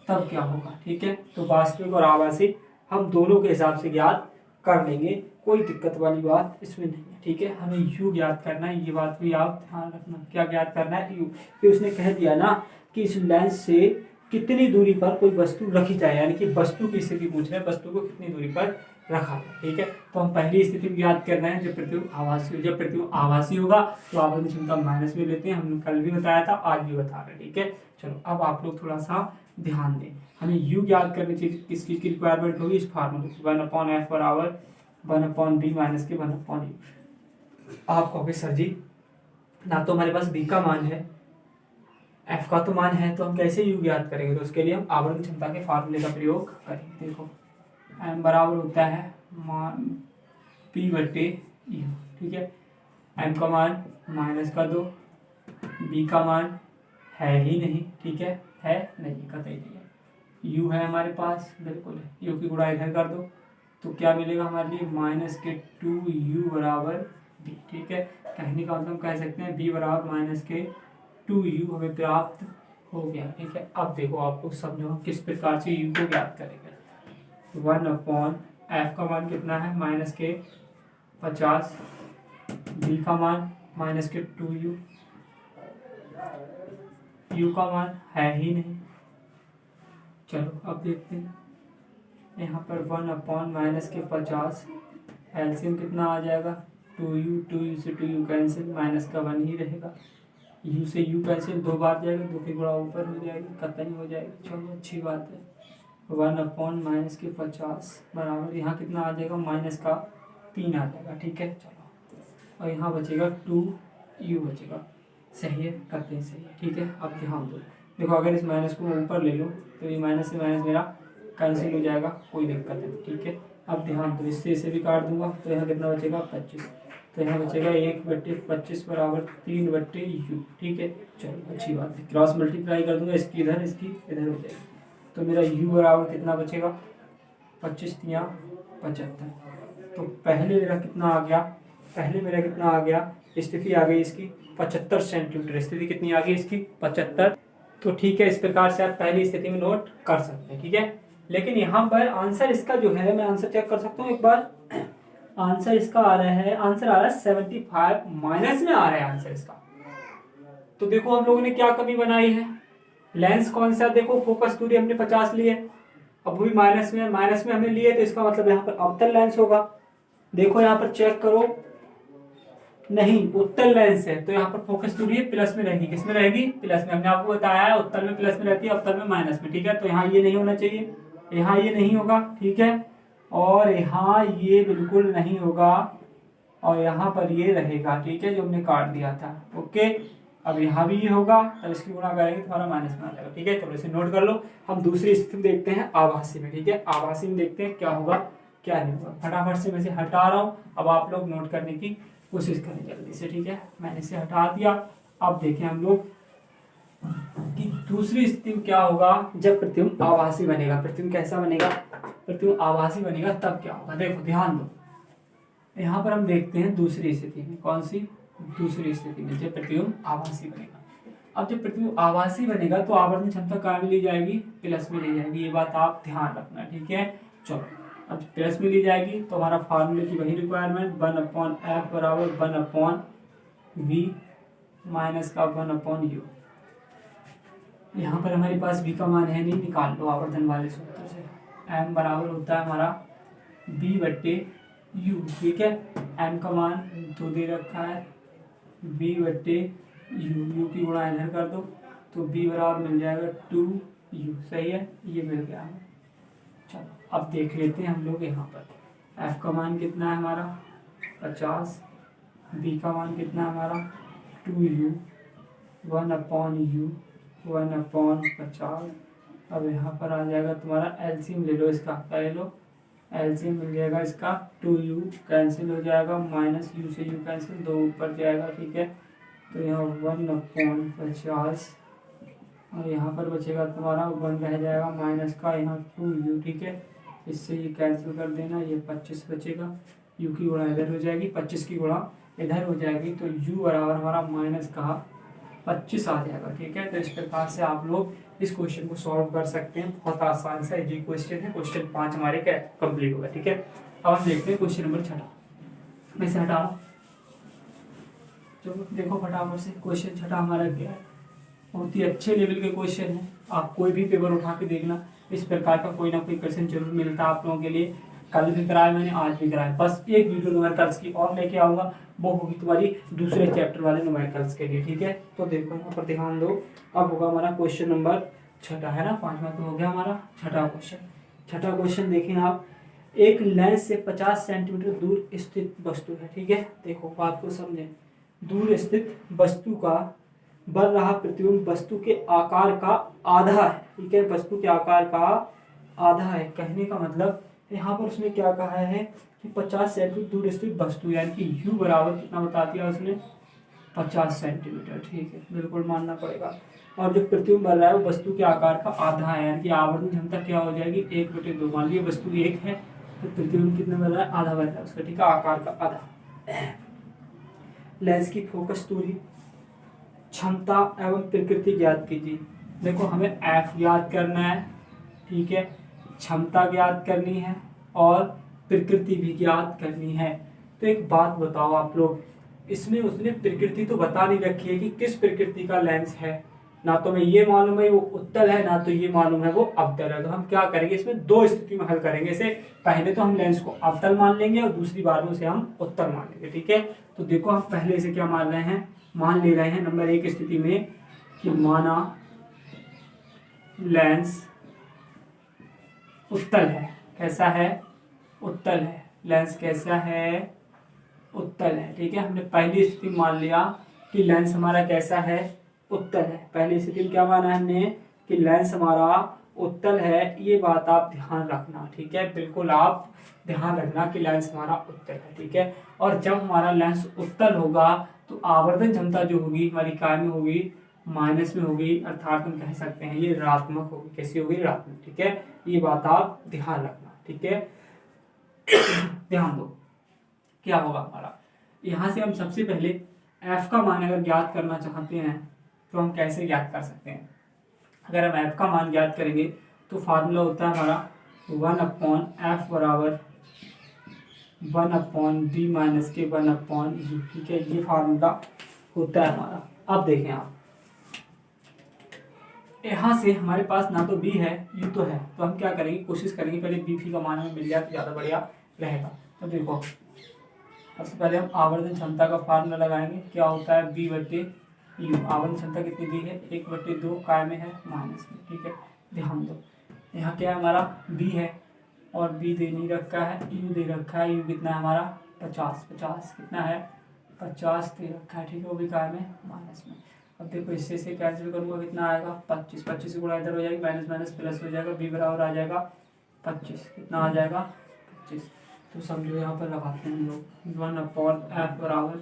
तब क्या होगा, ठीक है। तो वास्तविक और आभासी हम दोनों के हिसाब से ज्ञात कर लेंगे, कोई दिक्कत वाली बात इसमें नहीं है, ठीक है। हमें यू ज्ञात करना है, ये बात भी आप ध्यान रखना, क्या ज्ञात करना है, यू। फिर उसने कह दिया ना कि इस लेंस से कितनी दूरी पर कोई वस्तु रखी जाए, यानी कि वस्तु की स्थिति पूछ रहे हैं, वस्तु को कितनी दूरी पर रखा है, ठीक है। तो हम पहली स्थिति में याद कर रहे हैं जब प्रतिबिंब आभासी हो। जब प्रतिबिंब आभासी होगा तो आवरण क्षमता माइनस में लेते हैं, हमने कल भी बताया था, आज भी बता रहे हैं, ठीक है। चलो अब आप लोग थोड़ा सा ध्यान दें, हमें यू याद करनी चाहिए, किस चीज की रिक्वायरमेंट होगी, इस फार्मूले की, 1/f बराबर 1/b माइनस के 1/u। आप कहोगे सर जी ना तो हमारे पास b का मान है, f का तो मान है, तो हम कैसे u याद करेंगे। तो उसके लिए हम आवरण क्षमता के फार्मूले का प्रयोग करेंगे। देखो m बराबर होता है p/u, ठीक है। m का मान -2, b का मान है ही नहीं, ठीक है नहीं, कतई नहीं है। u है हमारे पास, बिल्कुल है, u की गुणा इधर कर दो तो क्या मिलेगा हमारे लिए, -2u बराबर b, ठीक है। कहने का मतलब कह सकते हैं b बराबर -2u हमें प्राप्त हो गया, ठीक है। अब देखो आप लोग समझो किस प्रकार से u को ज्ञात करेंगे। 1/f का मान कितना है, -50, b का मान -2u, u का मान है ही नहीं। चलो अब देखते हैं यहाँ पर 1/-50, एलसीएम कितना आ जाएगा, 2u से 2u कैंसिल, माइनस का 1 ही रहेगा, u से u कैंसिल 2 बार जाएगा, 2 की गुणा ऊपर हो जाएगी, कतई हो जाएगी। चलो अच्छी बात है। 1/-50 बराबर यहाँ कितना आ जाएगा, -3 आ जाएगा, ठीक है। चलो और यहाँ बचेगा 2u बचेगा, सही है, करते हैं सही है, ठीक है। अब ध्यान दो, देखो अगर इस माइनस को ऊपर ले लो तो ये माइनस से माइनस मेरा कैंसिल हो जाएगा, कोई दिक्कत नहीं, ठीक है। अब ध्यान दो, इससे इसे भी काट दूंगा तो यहाँ कितना बचेगा, 25, तो यहाँ बचेगा 1/25 बराबर 3/u, ठीक है। चलो अच्छी बात है, क्रॉस मल्टीप्लाई कर दूंगा, इसकी इधर इसकी इधर हो जाएगी, तो मेरा u बराबर कितना बचेगा, 25×3 = 75। तो पहले मेरा कितना आ गया, स्थिति आ गई इसकी 75 सेंटीमीटर, स्थिति कितनी आ गई इसकी 75। तो ठीक है, इस प्रकार से आप पहली स्थिति में नोट कर सकते हैं, ठीक है। लेकिन यहाँ पर आंसर इसका जो है, मैं आंसर चेक कर सकता हूँ एक बार, आंसर इसका आ रहा है, 75 माइनस में आ रहा है आंसर इसका, तो देखो हम लोगों ने क्या कमी बनाई है, लेंस कौन सा, देखो फोकस दूरी हमने 50 ली है, अब वो भी माइनस में, माइनस में हमने लिए, तो इसका मतलब यहाँ पर अवतल लेंस होगा। देखो यहाँ पर चेक करो, नहीं उत्तल लेंस है, तो यहाँ पर फोकस दूरी प्लस में रहेगी, किसमें रहेगी, प्लस में। हमने आपको बताया है उत्तल में प्लस में रहती है, अवतल में माइनस में, ठीक है। तो यहाँ ये नहीं होना चाहिए, यहाँ ये नहीं होगा, ठीक है, और यहाँ ये बिल्कुल नहीं होगा, और यहाँ पर ये रहेगा, ठीक है, जो हमने काट दिया था। ओके, अब यहाँ भी ये होगा, तब इसकी गुणा करेंगे तो हमारा माइनस में आ जाएगा, ठीक है। चलो इसे नोट कर लो। हम दूसरी स्थिति देखते हैं आभासी में, ठीक है। आभासी में देखते हैं क्या होगा क्या नहीं होगा। फटाफट से मैं इसे हटा रहा हूँ, अब आप लोग नोट करने की कोशिश करें जल्दी से, ठीक है। मैंने इसे हटा दिया। अब देखें हम लोग कि दूसरी स्थिति में क्या होगा जब प्रतिबिंब आभासी बनेगा। प्रतिबिंब कैसा बनेगा, प्रतिबिंब आभासी बनेगा तब क्या होगा, देखो ध्यान दो। यहाँ पर हम देखते हैं दूसरी स्थिति में, कौन सी, दूसरी स्थिति में जब प्रतिबिंब आभासी बनेगा। अब जब प्रतिबिंब आभासी बनेगा तो आवर्तन क्षमता कहाँ में ली जाएगी, प्लस में ली जाएगी, ये बात आप ध्यान रखना, ठीक है। चलो अब प्लस में ली जाएगी तो हमारा फार्मूले की वही रिक्वायरमेंट, 1/f बराबर 1/v माइनस का 1/u। यहाँ पर हमारे पास v का मान है नहीं, निकाल लो आवर्तन वाले सूत्र से। m बराबर होता है हमारा b/u, ठीक है। m का मान 2 दे रखा है, b/u, u की गुणा इधर कर दो तो b बराबर मिल जाएगा 2u, सही है, ये मिल गया हमें। चलो अब देख लेते हैं हम लोग यहाँ पर f का मान कितना है हमारा 50, b का मान कितना है हमारा 2u, 1/u 1/50। अब यहाँ पर आ जाएगा तुम्हारा एलसीएम ले लो इसका, क्या ले लो, एलसीएम मिल जाएगा इसका 2u, कैंसिल हो जाएगा, माइनस u से u कैंसिल, 2 ऊपर जाएगा, ठीक है। तो यहाँ 1/50 और यहाँ पर बचेगा तुम्हारा 1 रह जाएगा, माइनस का यहाँ 2u, ठीक है। इससे ये कैंसिल कर देना, ये 25 बचेगा, u की गुणा इधर हो जाएगी, 25 की गुणा इधर हो जाएगी, तो u बराबर हमारा माइनस का 25 आ जाएगा, ठीक है। तो इस प्रकार से आप लोग इस क्वेश्चन को सॉल्व कर सकते हैं, बहुत आसान सा इजी क्वेश्चन है। क्वेश्चन 5 हमारे क्या कंप्लीट होगा, ठीक है। अब हम देखते हैं क्वेश्चन नंबर 6, मैं इसे हटा रहा हूँ। चलो देखो फटाफट से क्वेश्चन 6 हमारा क्या है, बहुत ही अच्छे लेवल के क्वेश्चन है। आप कोई भी पेपर उठा के देखना, इस प्रकार का कोई ना कोई क्वेश्चन जरूर मिलता है आप लोगों के लिए। कल भी कराया मैंने, आज भी कराया, बस एक वीडियो न्यूमेरिकल्स की और लेके आऊंगा, वो होगी तुम्हारी दूसरे चैप्टर वाले न्यूमेरिकल्स के लिए, ठीक है। तो देखो यहाँ पर ध्यान दो, अब होगा हमारा क्वेश्चन नंबर 6 है ना, 5वां तो हो गया हमारा 6वां क्वेश्चन। 6वां क्वेश्चन देखें आप, एक लेंस से 50 सेंटीमीटर दूर स्थित वस्तु है, ठीक है। देखो बात को समझें, दूर स्थित वस्तु का बढ़ रहा प्रतिबिंब वस्तु के आकार का आधा है, ठीक है, वस्तु के आकार का आधा है। कहने का मतलब यहाँ पर उसने क्या कहा है कि 50 सेंटीमीटर दूर स्थित वस्तु, यानी कि u बराबर कितना बता दिया उसने 50 सेंटीमीटर, ठीक है, बिल्कुल मानना पड़ेगा। और जो प्रतिबिंब बढ़ रहा है वो वस्तु के आकार का आधा है, यानी कि आवर्तन क्षमता क्या हो जाएगी 1/2। मान लीजिए वस्तु 1 है तो प्रतिबिंब कितना बढ़ रहा है, आधा बढ़ रहा है उसका, ठीक है, आकार का आधा। लेंस की फोकस दूरी, क्षमता एवं प्रकृति ज्ञात कीजिए। देखो हमें f ज्ञात करना है, ठीक है, क्षमता ज्ञात करनी है और प्रकृति भी ज्ञात करनी है। तो एक बात बताओ आप लोग, इसमें उसने प्रकृति तो बता नहीं रखी है कि किस प्रकृति का लेंस है, ना तो मैं ये मालूम है वो उत्तल है, ना तो ये मालूम है वो अवतल है। तो हम क्या करेंगे, इसमें 2 स्थिति में हल करेंगे इसे। पहले तो हम लेंस को अवतल मान लेंगे और दूसरी बार में उसे हम उत्तल मान लेंगे, ठीक है। तो देखो हम पहले इसे क्या मान रहे हैं, मान ले रहे हैं नंबर 1 स्थिति में कि माना लेंस उत्तल है। कैसा है, उत्तल है। लेंस कैसा है, उत्तल है, ठीक है। हमने पहली स्थिति मान लिया कि लेंस हमारा कैसा है, उत्तल है। पहली स्थिति में क्या माना हमने कि लेंस हमारा उत्तल है, ये बात आप ध्यान रखना, ठीक है, बिल्कुल आप ध्यान रखना कि लेंस हमारा उत्तल है, ठीक है। और जब हमारा लेंस उत्तल होगा तो आवर्तन क्षमता जो होगी हमारी काय में होगी, माइनस में होगी, अर्थात हम कह सकते हैं ये ऋणात्मक होगी। कैसी होगी, ऋणात्मक, ठीक है। ये बात आप ध्यान रखना, ठीक है। ध्यान दो क्या होगा हमारा, यहाँ से हम सबसे पहले f का मान अगर ज्ञात करना चाहते हैं तो हम कैसे ज्ञात कर सकते हैं। अगर हम f का मान ज्ञात करेंगे तो फार्मूला होता है हमारा 1/f बराबर 1/b माइनस के 1/u, ठीक है, ये फार्मूला होता है हमारा। अब देखें आप यहाँ से हमारे पास ना तो बी है यू तो है, तो हम क्या करेंगे, कोशिश करेंगे पहले बी फी का मान हमें मिल जाए तो ज़्यादा बढ़िया रहेगा। तो देखो सबसे पहले हम आवर्धन क्षमता का फार्मूला लगाएंगे, क्या होता है बी बटे यू। आवर्धन क्षमता कितनी दी है, 1/2 काय में है माइनस में, ठीक है। ध्यान दो यहाँ क्या है हमारा बी है और बी दे नहीं रखा है, यू दे रखा है। यू कितना है हमारा 50 कितना है 50 दे रखा है, ठीक है, वो भी काय में माइनस में। अब देखो इससे से कैंसिल करूँगा कितना आएगा 25 से गुणा इधर हो जाएगी, माइनस माइनस प्लस हो जाएगा, बी बराबर आ जाएगा 25, कितना आ जाएगा 25। तो समझो यहाँ पर लगाते हैं हम लोग 1/f बराबर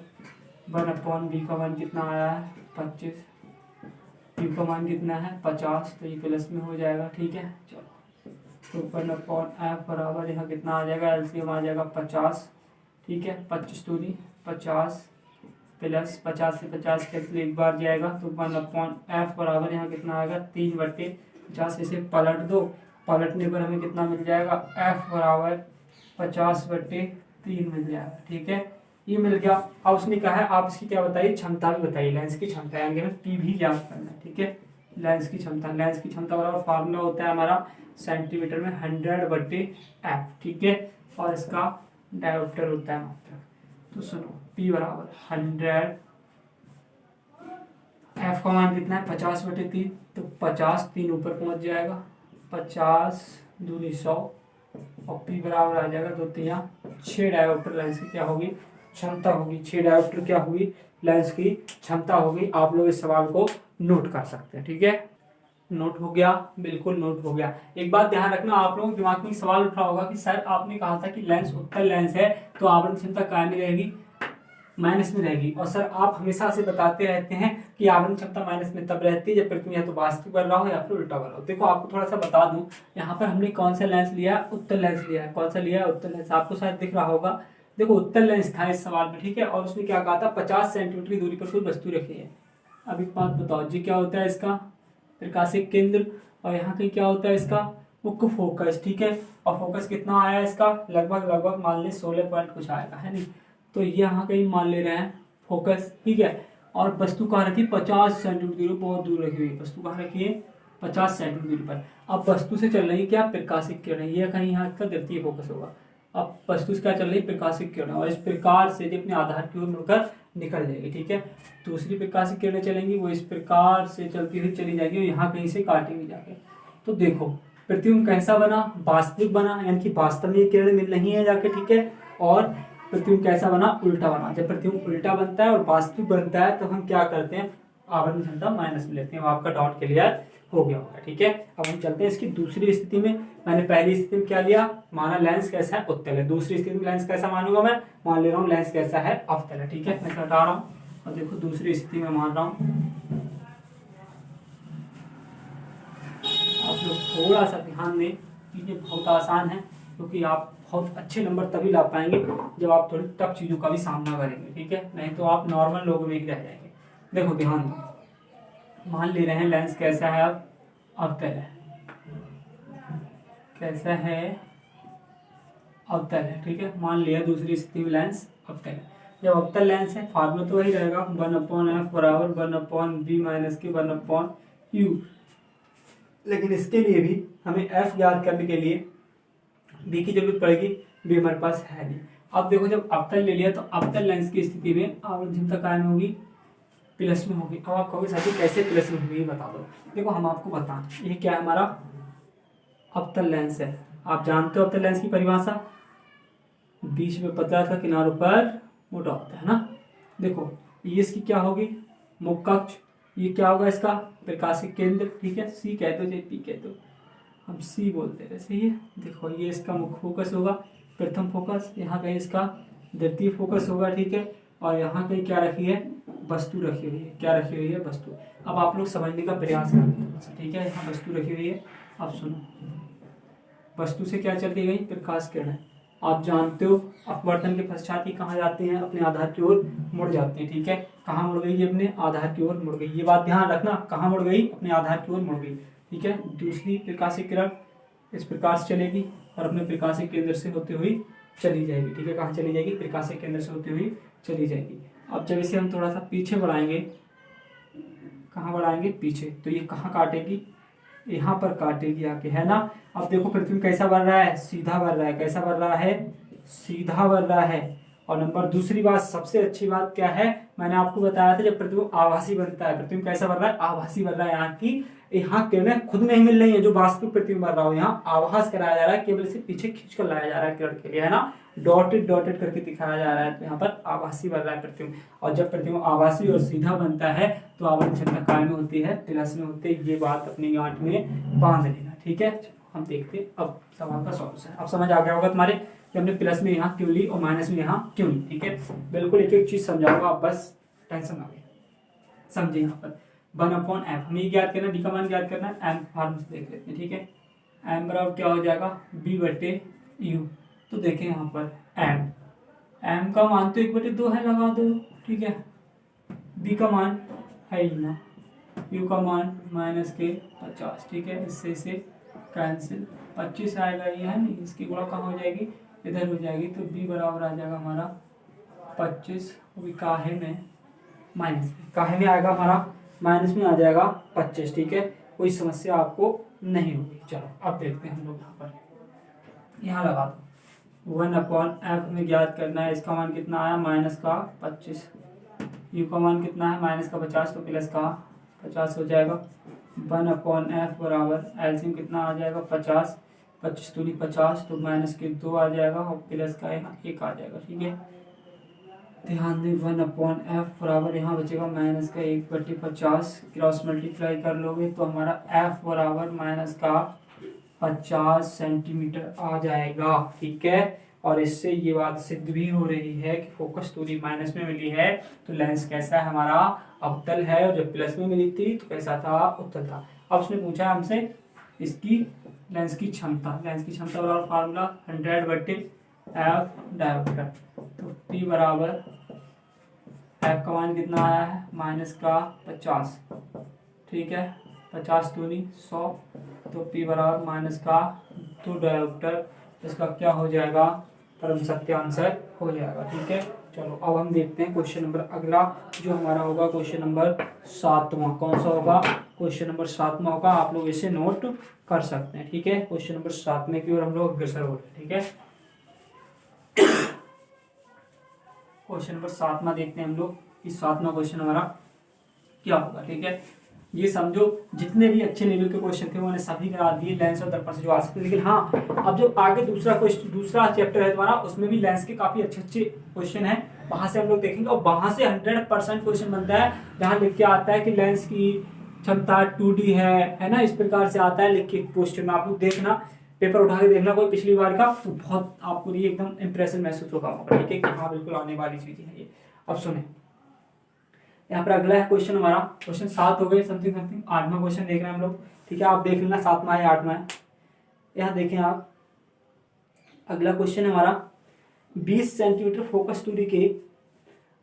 1/b का मान कितना आया है 25, यू का मान कितना है 50, तो ये प्लस में हो जाएगा, ठीक है। चलो तो 1/f बराबर यहाँ कितना आ जाएगा, एलसीएम आ जाएगा 50, ठीक है। 25 दूनी 50 प्लस 50 से 50 कैंसिल एक बार जाएगा, तो 1/f बराबर यहाँ कितना आएगा 3/50। इसे पलट दो, पलटने पर हमें कितना मिल जाएगा f बराबर 50/3 मिल जाएगा, ठीक है। ये मिल गया। अब उसने कहा है आप इसकी क्या बताइए, क्षमता भी बताइए, लेंस की क्षमता यानी हमें पी भी ज्ञात करना है, ठीक है। लेंस की क्षमता बराबर फार्मूला होता है हमारा सेंटीमीटर में 100/f, ठीक है। और इसका डायोप्टर होता है मात्रक। तो सुनो P बराबर 100, F का मान कितना है 50/3, तो 50 3 ऊपर पहुंच जाएगा, 50 दूनी 100 और P बराबर आ जाएगा 2 3 6 डायोप्टर लेंस की क्या होगी क्षमता होगी। 6 डायोप्टर क्या होगी लेंस की क्षमता होगी। आप लोग इस सवाल को नोट कर सकते हैं, ठीक है। नोट हो गया, बिल्कुल नोट हो गया। एक बात ध्यान रखना, आप लोगों के दिमाग में सवाल उठ रहा होगा कि सर आपने कहा था कि लेंस उत्तल लेंस है तो आवरण क्षमता काय में रहेगी, माइनस में रहेगी। और सर आप हमेशा से बताते रहते हैं कि आवरण क्षमता माइनस में तब रहती है जब प्रतिबिंब या तो वास्तविक बन रहा हो या फिर उल्टा बन रहा हो। देखो आपको थोड़ा सा बता दूं, यहाँ पर हमने कौन सा लेंस लिया है, उत्तल लेंस लिया है। कौन सा लिया है, उत्तल लेंस। आपको शायद दिख रहा होगा, देखो उत्तल लेंस था इस सवाल में, ठीक है। और उसने क्या कहा था 50 सेंटीमीटर की दूरी पर कोई वस्तु रखी है। अब एक बात बताओ जी, क्या होता है इसका प्रकाशिक केंद्र, और यहाँ कहीं क्या होता है इसका मुख्य फोकस, ठीक है। और फोकस कितना आया इसका, लगभग मान ले 16 पॉइंट कुछ आएगा, है नहीं। तो ये यहाँ कहीं मान ले रहे हैं फोकस, ठीक है। और वस्तु कहाँ रखी 50 सेंटीमीटर दूरी, बहुत दूर रखी हुई वस्तु कहाँ रखी है 50 सेंटीमीटर दूरी पर। अब वस्तु से चल रही है क्या प्रकाशिक किरण, ये कहीं यहाँ का द्वितीय फोकस होगा। अब वस्तु से क्या चल रही है प्रकाशिक किरण, और इस प्रकार से जो अपने आधार की ओर मुड़कर निकल जाएगी, ठीक है। दूसरी प्रकाशिक किरणें चलेंगी, वो इस प्रकार से चलती हुई चली जाएगी और यहाँ कहीं से काटेंगी जाके। तो देखो प्रतिबिंब कैसा बना, वास्तविक बना, यानी कि वास्तव में किरण मिल रही है जाके, ठीक है। और प्रतिबिंब कैसा बना, उल्टा बना। जब प्रतिबिंब उल्टा बनता है और वास्तविक बनता है तो हम क्या करते हैं, आवरण क्षमता माइनस में लेते हैं। आपका डाउट क्लियर हो गया होगा, ठीक है। अब हम चलते हैं इसकी दूसरी स्थिति में। मैंने पहली स्थिति में क्या लिया, माना लेंस कैसा है उत्तल है। दूसरी स्थिति में लेंस कैसा मानूंगा, मैं मान ले रहा हूँ लेंस कैसा है अवतल है, ठीक है। मैं हटा रहा हूँ और देखो दूसरी स्थिति में मान रहा हूँ। आप लोग थोड़ा सा ध्यान दें, चीजें बहुत आसान है, क्योंकि आप बहुत अच्छे नंबर तभी ला पाएंगे जब आप थोड़ी टफ चीजों का भी सामना करेंगे, ठीक है। नहीं तो आप नॉर्मल लोगों में ही रह जाएंगे। देखो ध्यान दो, मान ले रहे हैं लेंस कैसा है, अब अवतल है, कैसा है अवतल है, ठीक है। मान लिया दूसरी स्थिति में लेंस अवतल है। जब अवतल लेंस है फार्मूला तो वही रहेगा 1/f बराबर 1/b माइनस के 1/u। लेकिन इसके लिए भी हमें f याद करने के लिए b की जरूरत पड़ेगी, b हमारे पास है नहीं। अब देखो जब अवतल ले लिया तो अवतल लेंस की स्थिति में आवरण क्षमता काय में होगी, प्लस में होगी। अब आप कहोगे साथी कैसे प्लस में होगी, ये बता दो। देखो हम आपको बताएं, ये क्या है हमारा अवतल लेंस है। आप जानते हो अवतल लेंस की परिभाषा, बीच में पतला था किनारों पर मोटा होता है ना। देखो ये इसकी क्या होगी मुख्य अक्ष, ये क्या होगा इसका प्रकाशिक केंद्र, ठीक है। सी कह दो चाहे पी कह दो, हम सी बोलते हैं, सही है। देखो ये इसका मुख्य फोकस होगा, प्रथम फोकस, यहाँ कहीं इसका द्वितीय फोकस होगा, ठीक है। और यहाँ कहीं क्या रखी है वस्तु रखी हुई है, क्या रखी हुई है वस्तु। अब आप लोग समझने का प्रयास करें, ठीक है। यहाँ वस्तु रखी हुई है, अब सुनो वस्तु से क्या चलती गई प्रकाश किरण। आप जानते हो अपवर्तन के पश्चात ही कहाँ जाते हैं, अपने आधार की ओर मुड़ जाते हैं, ठीक है। कहाँ मुड़ गई, ये अपने आधार की ओर मुड़ गई, ये बात ध्यान रखना, कहाँ मुड़ गई अपने आधार की ओर मुड़ गई, ठीक है। दूसरी प्रकाशिक किरण इस प्रकार से चलेगी और अपने प्रकाशिक केंद्र से होते हुए चली जाएगी, ठीक है। कहाँ चली जाएगी प्रकाशिक केंद्र से होते हुए चली जाएगी। अब जब इसे हम थोड़ा सा पीछे बढ़ाएंगे, कहाँ बढ़ाएंगे, पीछे, तो ये कहाँ काटेगी, यहाँ पर काटेगी आके, है ना। अब देखो पृथ्वी कैसा बढ़ रहा है, सीधा बढ़ रहा है, कैसा बढ़ रहा है, सीधा बढ़ रहा है। और नंबर दूसरी बात, सबसे अच्छी बात क्या है, मैंने आपको बताया था जब पृथ्वी आभासी बनता है, पृथ्वी कैसा बढ़ रहा है, आभासी बढ़ रहा है। यहाँ किरणें खुद नहीं मिल रही है जो वास्तविक पृथ्वी बढ़ रहा हो, यहाँ आभास कराया जा रहा है, केवल इसे पीछे खींच कर लाया जा रहा है किरण के लिए, है ना, डॉटेड डॉटेड करके दिखाया जा रहा है। तो यहाँ पर आभासी बढ़ रहा है पृथ्वी। और जब पृथ्वी आभासी और सीधा बनता है तो आवर्त क्षमता काय में होती है, प्लस में होती है। ये बात अपनी गांठ में बांध लेना, ठीक है। हम देखते हैं अब सवाल का सॉल्यूशन। अब समझ आ गया होगा तुम्हारे कि हमने प्लस में यहाँ क्यों ली और माइनस में यहाँ क्यों ली, ठीक है। बिल्कुल एक एक चीज समझाऊंगा, आप बस टेंशन ना लें, समझे। यहाँ पर 1/f हमें ज्ञात करना, b का मान ज्ञात करना है, m फॉर्म से देख लेते हैं, ठीक है। m बराबर क्या हो जाएगा, b/u। तो देखें यहाँ पर m का मान तो 1/2 है, लगा दो, ठीक है। b का मान है ही ना, u का मान -50, ठीक है। इससे इसे कैंसिल, 25 आएगा, ये है नहीं, इसकी गुणा कहाँ हो जाएगी, इधर हो जाएगी। तो b बराबर आ जाएगा हमारा 25, वो भी काहे में, माइनस में, काहे में आएगा हमारा, माइनस में आ जाएगा 25, ठीक है। कोई समस्या आपको नहीं होगी। चलो अब देखते हैं हम लोग यहाँ पर, यहाँ लगा दो 1/f में ज्ञात करना है, इसका मान कितना आया, -25, u का मान कितना है, -50, तो प्लस का 50 हो जाएगा। 1/f बराबर एलसीएम कितना आ जाएगा, 50, 25 दूनी 50, तो -2 आ जाएगा और प्लस का यहाँ 1 आ जाएगा, ठीक है। ध्यान दें 1/f बराबर यहाँ बचेगा -1/50, क्रॉस मल्टीप्लाई कर लोगे तो हमारा f बराबर -50 सेंटीमीटर आ जाएगा, ठीक है। और इससे ये बात सिद्ध भी हो रही है कि फोकस दूरी माइनस में मिली है तो लेंस कैसा है हमारा, अवतल है। और जब प्लस में मिली थी तो कैसा था, उत्तल था। अब उसने पूछा हमसे इसकी लेंस की क्षमता, लेंस की क्षमता बराबर फार्मूला 100/f डायोमीटर। तो p बराबर f का मान कितना आया है, -50, ठीक है। 50 दूनी 100, तो p बराबर -2 डायोमीटर। इसका क्या हो जाएगा, परम सत्य आंसर हो जाएगा, ठीक है। चलो अब हम देखते हैं क्वेश्चन नंबर अगला जो हमारा होगा, क्वेश्चन नंबर 7वां। कौन सा होगा, क्वेश्चन नंबर 7वां होगा। आप लोग इसे नोट कर सकते हैं, ठीक है। क्वेश्चन नंबर 7 की ओर हम लोग अग्रसर हो रहे हैं, ठीक है। क्वेश्चन नंबर 7वां देखते हैं हम लोग, इस 7वां क्वेश्चन हमारा क्या होगा, ठीक है। ये समझो जितने भी अच्छे लेवल के क्वेश्चन थे उन्होंने सभी करा दिए लेंस और दर्पण से जो आ सकते हैं। लेकिन हाँ, अब जो आगे दूसरा चैप्टर है तुम्हारा, उसमें भी लेंस के काफी अच्छे अच्छे क्वेश्चन हैं, वहां से हम लोग देखेंगे। और वहां से 100% क्वेश्चन बनता है, जहाँ लिख के आता है कि लेंस की क्षमता 2D है ना, इस प्रकार से आता है लिख के क्वेश्चन में। आप लोग देखना, पेपर उठा के देखना कोई पिछली बार का, तो बहुत आपको ये एकदम इंप्रेशन महसूस होगा, ठीक है, कि हाँ बिल्कुल आने वाली चीज है ये। अब सुने, यहाँ पर अगला है क्वेश्चन हमारा, क्वेश्चन 7 हो गए, समथिंग 8वां क्वेश्चन देख रहे हैं हम लोग, ठीक है। आप देख लेना 7वां है 8वां है। यहाँ देखें आप, अगला क्वेश्चन हमारा 20 सेंटीमीटर फोकस दूरी के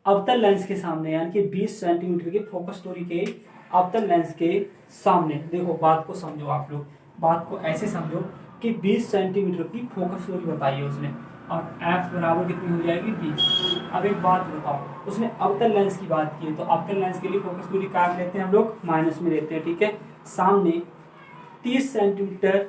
अवतल लेंस के सामने, यानी कि 20 सेंटीमीटर के फोकस दूरी के अवतल लेंस के सामने। देखो बात को समझो, आप लोग बात को ऐसे समझो कि 20 सेंटीमीटर की फोकस दूरी बताई है उसने, और f बराबर कितनी हो जाएगी, 20। अब एक बात बताओ, उसने अवतल लेंस की बात की है, तो अवतल लेंस के लिए फोकस दूरी क्या लेते हैं हम लोग, माइनस में लेते हैं, ठीक है। सामने 30 सेंटीमीटर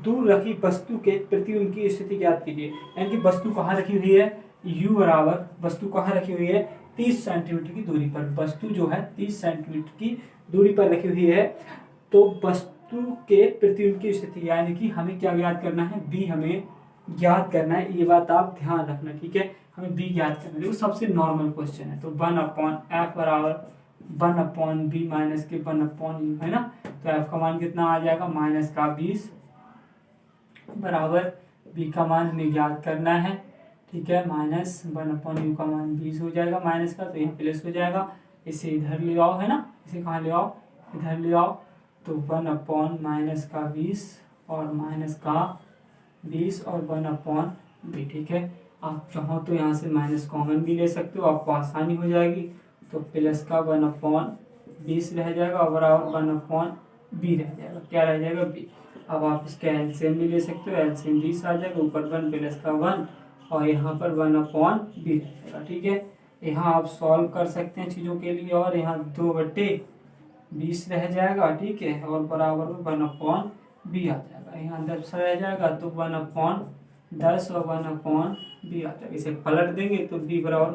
दूर रखी वस्तु के प्रतिबिंब की स्थिति ज्ञात कीजिए। यानी कि वस्तु कहाँ रखी हुई है, u बराबर, वस्तु कहाँ रखी हुई है, 30 सेंटीमीटर की दूरी पर। वस्तु जो है 30 सेंटीमीटर की दूरी पर रखी हुई है, तो वस्तु के प्रतिबिंब की स्थिति, यानी कि हमें क्या ज्ञात करना है, b हमें ज्ञात करना है। ये बात आप ध्यान रखना, ठीक है, हमें b ज्ञात करना है। देखो सबसे नॉर्मल क्वेश्चन है, तो 1/f बराबर 1/b माइनस के 1/u, है ना। तो f का मान कितना आ जाएगा, -20 बराबर b का मान हमें ज्ञात करना है, ठीक है। -1/u का मान 20 हो जाएगा, माइनस का, तो यहाँ प्लस हो जाएगा। इसे इधर ले आओ, है ना, इसे कहाँ ले आओ, इधर ले आओ। तो 1/-20 और माइनस का 20 और 1/b, ठीक है। आप चाहो तो यहाँ से माइनस कॉमन भी ले सकते हो, आपको आसानी हो जाएगी। तो प्लस का 1/20 रह जाएगा और बराबर 1/b रह जाएगा, क्या रह जाएगा, b। अब आप इसका एलसीएम भी ले सकते हो, एलसीएम 20 आ जाएगा, ऊपर 1 प्लस का 1 और यहाँ पर 1/b रह जाएगा, ठीक है। यहाँ आप सॉल्व कर सकते हैं चीज़ों के लिए, और यहाँ 2/, 20 रह जाएगा, ठीक है, और बराबर में 1/b आ जाएगा। यहाँ 10 रह जाएगा तो 1/10 और 1/b आ जाएगा। इसे पलट देंगे तो b बराबर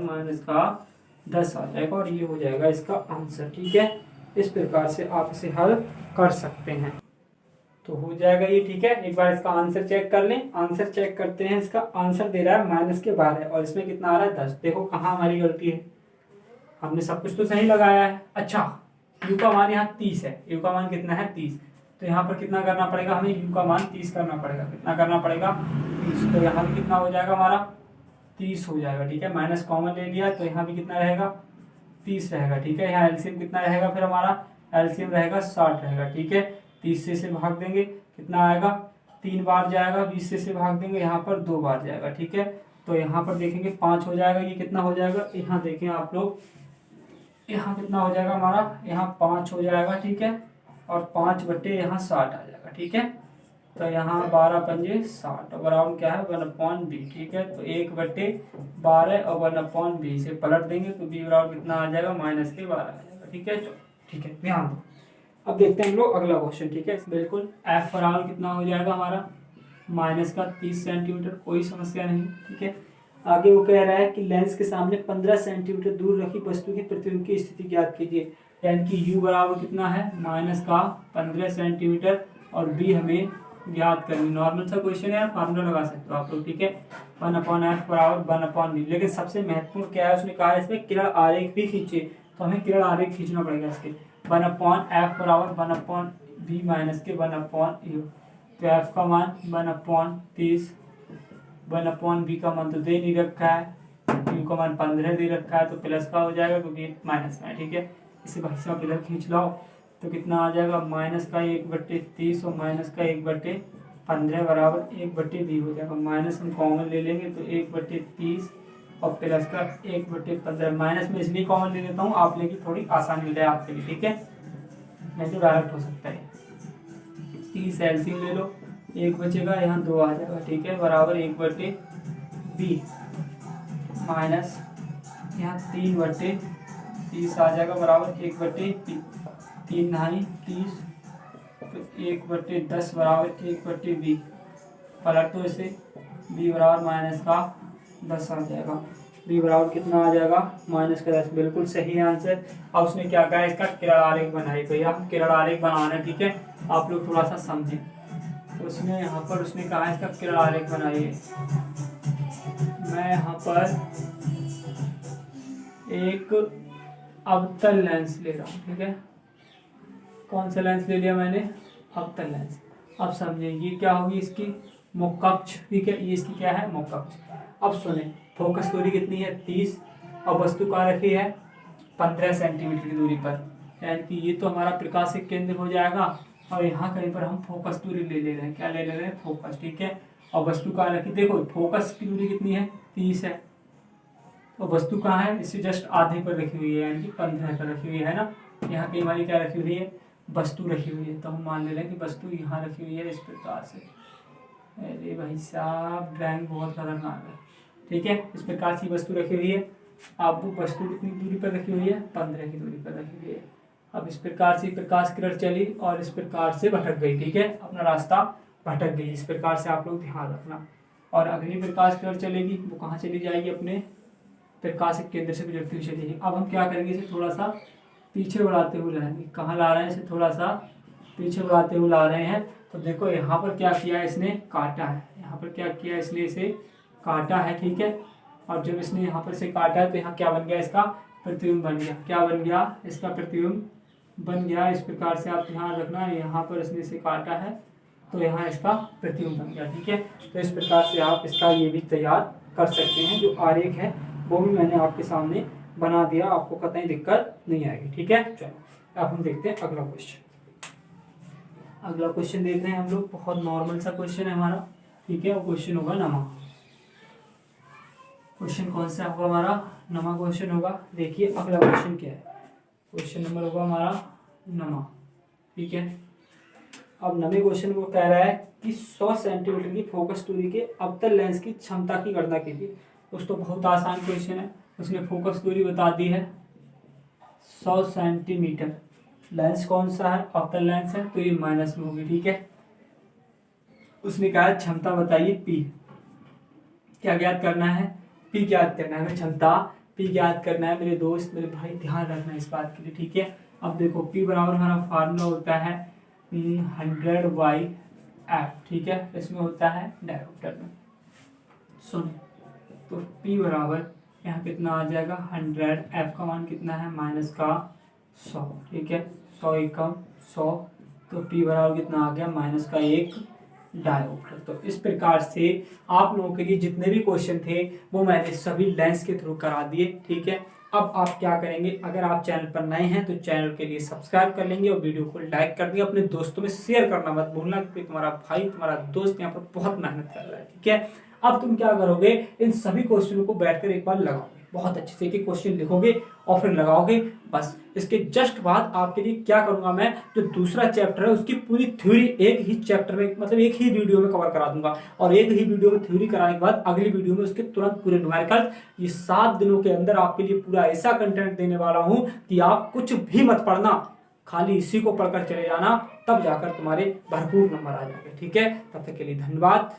-10 आ जाएगा और ये हो जाएगा इसका आंसर, ठीक है। इस प्रकार से आप इसे हल कर सकते हैं, तो हो जाएगा ये, ठीक है। एक बार इसका आंसर चेक कर लें। आंसर चेक करते हैं। इसका आंसर दे रहा है -12 और इसमें कितना आ रहा है 10। देखो कहाँ हमारी गलती है, हमने सब कुछ तो सही लगाया है। अच्छा, u का मान यहाँ 30 है, u का मान कितना है 30, तो यहाँ पर कितना करना पड़ेगा हमें, u का मान 30 करना पड़ेगा। कितना करना पड़ेगा 30, तो यहाँ भी कितना हो जाएगा हमारा 30 हो जाएगा, ठीक है। माइनस कॉमन ले लिया तो यहाँ भी कितना रहेगा 30 रहेगा, ठीक है। यहाँ एलसीएम कितना रहेगा, फिर हमारा एलसीएम रहेगा 60 रहेगा, ठीक है। 30 से भाग देंगे कितना आएगा, 3 बार जाएगा। 20 से भाग देंगे यहाँ पर 2 बार जाएगा, ठीक है। तो यहाँ पर देखेंगे 5 हो जाएगा। ये कितना हो जाएगा, यहाँ देखें आप लोग, यहाँ कितना हो जाएगा हमारा, यहाँ 5 हो जाएगा, ठीक है। और 5 बटे यहाँ 60 आ जाएगा, ठीक है। तो यहाँ 12 पंजे 60 और बराबर क्या है 1/b, ठीक है। तो 1/12 और 1/b से पलट देंगे तो b बराबर कितना आ जाएगा -12 आ जाएगा, ठीक है। ठीक है, ध्यान दो। अब देखते हैं हम लोग अगला क्वेश्चन, ठीक है। बिल्कुल f बराबर कितना हो जाएगा हमारा -30 सेंटीमीटर, कोई समस्या नहीं, ठीक है। आगे वो कह रहा है कि लेंस के सामने 15 सेंटीमीटर दूर रखी वस्तु की प्रतिबिंब की स्थिति ज्ञात कीजिए। यानी कि u बराबर कितना है -15 सेंटीमीटर और b हमें ज्ञात करनी। नॉर्मल सा क्वेश्चन है, फार्मूला लगा सकते हो आप लोग, ठीक है। 1/f बराबर 1/b। लेकिन सबसे महत्वपूर्ण क्या है, उसने कहा है इसमें किरण आरेख भी खींचे, तो हमें किरण आरेख खींचना पड़ेगा इसके। 1/f बराबर 1/b माइनस के 1/u। तो f का मान 1/30, 1/b का मान तो दे नहीं रखा है, u का मान 15 दे रखा है, तो प्लस का हो जाएगा क्योंकि माइनस में है, ठीक है। इसे भाई साहब इधर खींच लाओ तो कितना आ जाएगा -1/30 और -1/15 बराबर 1/b हो जाएगा। माइनस हम कॉमन ले लेंगे तो 1/30 और प्लस का 1/15। माइनस में इसलिए कॉमन ले लेता हूँ आप लेके थोड़ी आसानी मिल जाए आपके लिए, ठीक है। नहीं तो डायरेक्ट हो सकता है। 30 एलसीएम ले लो, 1 बचेगा, यहाँ 2 आ जाएगा, ठीक है, बराबर 1/b माइनस यहाँ 3/30 आ जाएगा बराबर 1/b। 3 9 30 तो 1/10 बराबर 1/b। पलट तो इसे, b बराबर -10 आ जाएगा। b बराबर कितना आ जाएगा -10, बिल्कुल सही आंसर। अब उसने क्या कहा, इसका किरण आरेख बनाई। भैया हम किरण आरेख बनाना है, ठीक है, आप लोग थोड़ा सा समझें। तो उसने यहाँ पर उसने कहा इसका किरण आरेख बनाइए। मैं यहाँ पर एक अवतल लेंस ले रहा हूँ, ठीक है। कौन सा लेंस ले लिया मैंने, अवतल लेंस। अब समझे ये क्या होगी इसकी मुख्य अक्ष, ठीक है, ये इसकी क्या है मुख्य अक्ष। अब सुने, फोकस दूरी कितनी है 30 और वस्तु कहाँ रखी है 15 सेंटीमीटर की दूरी पर। यानी कि ये तो हमारा प्रकाशिक केंद्र हो जाएगा और यहाँ कहीं पर हम फोकस दूरी ले ले रहे हैं। क्या ले ले रहे हैं, फोकस, ठीक है। और वस्तु कहाँ रखी, देखो फोकस की दूरी कितनी है 30 है, तो वस्तु कहाँ है, इससे जस्ट आधे पर रखी हुई है, यानी कि 15 पर रखी हुई है ना। यहाँ कहीं हमारी क्या रखी हुई है, वस्तु रखी हुई है, तो हम मान ले रहे हैं कि वस्तु यहाँ रखी हुई है इस प्रकार से। अरे भाई साहब ड्राइंग बहुत खतरनाक है, ठीक है। इस प्रकार से वस्तु रखी हुई है। अब वो वस्तु कितनी दूरी पर रखी हुई है 15 की दूरी पर रखी हुई है। अब इस प्रकार से प्रकाश किरण चली और इस प्रकार से भटक गई, ठीक है, अपना रास्ता भटक गई। इस प्रकार से आप लोग ध्यान रखना। और अगली प्रकाश किरण चलेगी, वो कहाँ चली जाएगी, अपने प्रकाशिक केंद्र से गुजरती हुई चलेगी। अब हम क्या करेंगे, इसे थोड़ा सा पीछे बढ़ाते हुए लाएंगे। कहाँ ला रहे हैं, इसे थोड़ा सा पीछे बढ़ाते हुए ला रहे हैं। तो देखो यहाँ पर क्या किया इसने, काटा है। यहाँ पर क्या किया इसने, इसे काटा है, ठीक है। और जब इसने यहाँ पर से काटा है तो यहाँ क्या बन गया, इसका प्रतिबिंब बन गया। क्या बन गया, इसका प्रतिबिंब बन गया। इस प्रकार से आप ध्यान रखना, यहाँ पर इसने इसे काटा है तो यहाँ इसका प्रतिबिंब बन गया, ठीक है। तो इस प्रकार से आप इसका ये भी तैयार कर सकते हैं। जो आरेख है वो भी मैंने आपके सामने बना दिया, आपको कतई दिक्कत नहीं आएगी, ठीक है। चलो अब हम देखते हैं अगला क्वेश्चन। अगला क्वेश्चन देख रहे हैं हम लोग, बहुत नॉर्मल सा क्वेश्चन है हमारा, ठीक है। वो क्वेश्चन होगा नमा। क्वेश्चन कौन सा होगा हमारा, नमा क्वेश्चन होगा। देखिए अगला क्वेश्चन क्या है, क्वेश्चन नंबर होगा हमारा नमा, ठीक है। अब नवे क्वेश्चन को कह रहा है कि 100 सेंटीमीटर की फोकस दूरी के अवतल लेंस की क्षमता की गणना कीजिए। दोस्तों बहुत आसान क्वेश्चन है, उसने फोकस दूरी बता दी है 100 सेंटीमीटर, लेंस कौन सा है, अवतल लेंस है, तो ये माइनस में होगी। ठीक है, उसने कहा क्षमता बताइए पी, क्या ज्ञात करना है, पी ज्ञात करना है, हमें क्षमता पी ज्ञात करना है। मेरे दोस्त मेरे भाई ध्यान रखना इस बात के लिए। ठीक है, अब देखो पी बराबर हमारा फार्मूला होता है 100/f। ठीक है, इसमें होता है डायोप्टर में। सुनिए, तो P बराबर यहाँ कितना आ जाएगा 100, F का मान कितना है -100। ठीक है, 100 एकम 100, तो P बराबर कितना आ गया -1 डायोप्टर। तो इस प्रकार से आप लोगों के लिए जितने भी क्वेश्चन थे वो मैंने सभी लेंस के थ्रू करा दिए। ठीक है, अब आप क्या करेंगे, अगर आप चैनल पर नए हैं तो चैनल के लिए सब्सक्राइब कर लेंगे और वीडियो को लाइक कर देंगे, अपने दोस्तों में शेयर करना मत भूलना, क्योंकि तुम्हारा भाई तुम्हारा दोस्त यहाँ पर बहुत मेहनत कर रहा है। ठीक है, अब तुम क्या करोगे, इन सभी क्वेश्चनों को बैठकर एक बार लगाओगे, बहुत अच्छे से एक क्वेश्चन लिखोगे और फिर लगाओगे। बस इसके जस्ट बाद आपके लिए क्या करूंगा मैं, जो दूसरा चैप्टर है उसकी पूरी थ्योरी एक ही चैप्टर में, मतलब एक ही वीडियो में कवर करा दूंगा, और एक ही वीडियो में थ्योरी कराने के बाद अगली वीडियो में उसके तुरंत पूरे न्यूमेरिकल। ये 7 दिनों के अंदर आपके लिए पूरा ऐसा कंटेंट देने वाला हूं कि आप कुछ भी मत पढ़ना, खाली इसी को पढ़कर चले जाना, तब जाकर तुम्हारे भरपूर नंबर आ जाएंगे। ठीक है, तब तक के लिए धन्यवाद।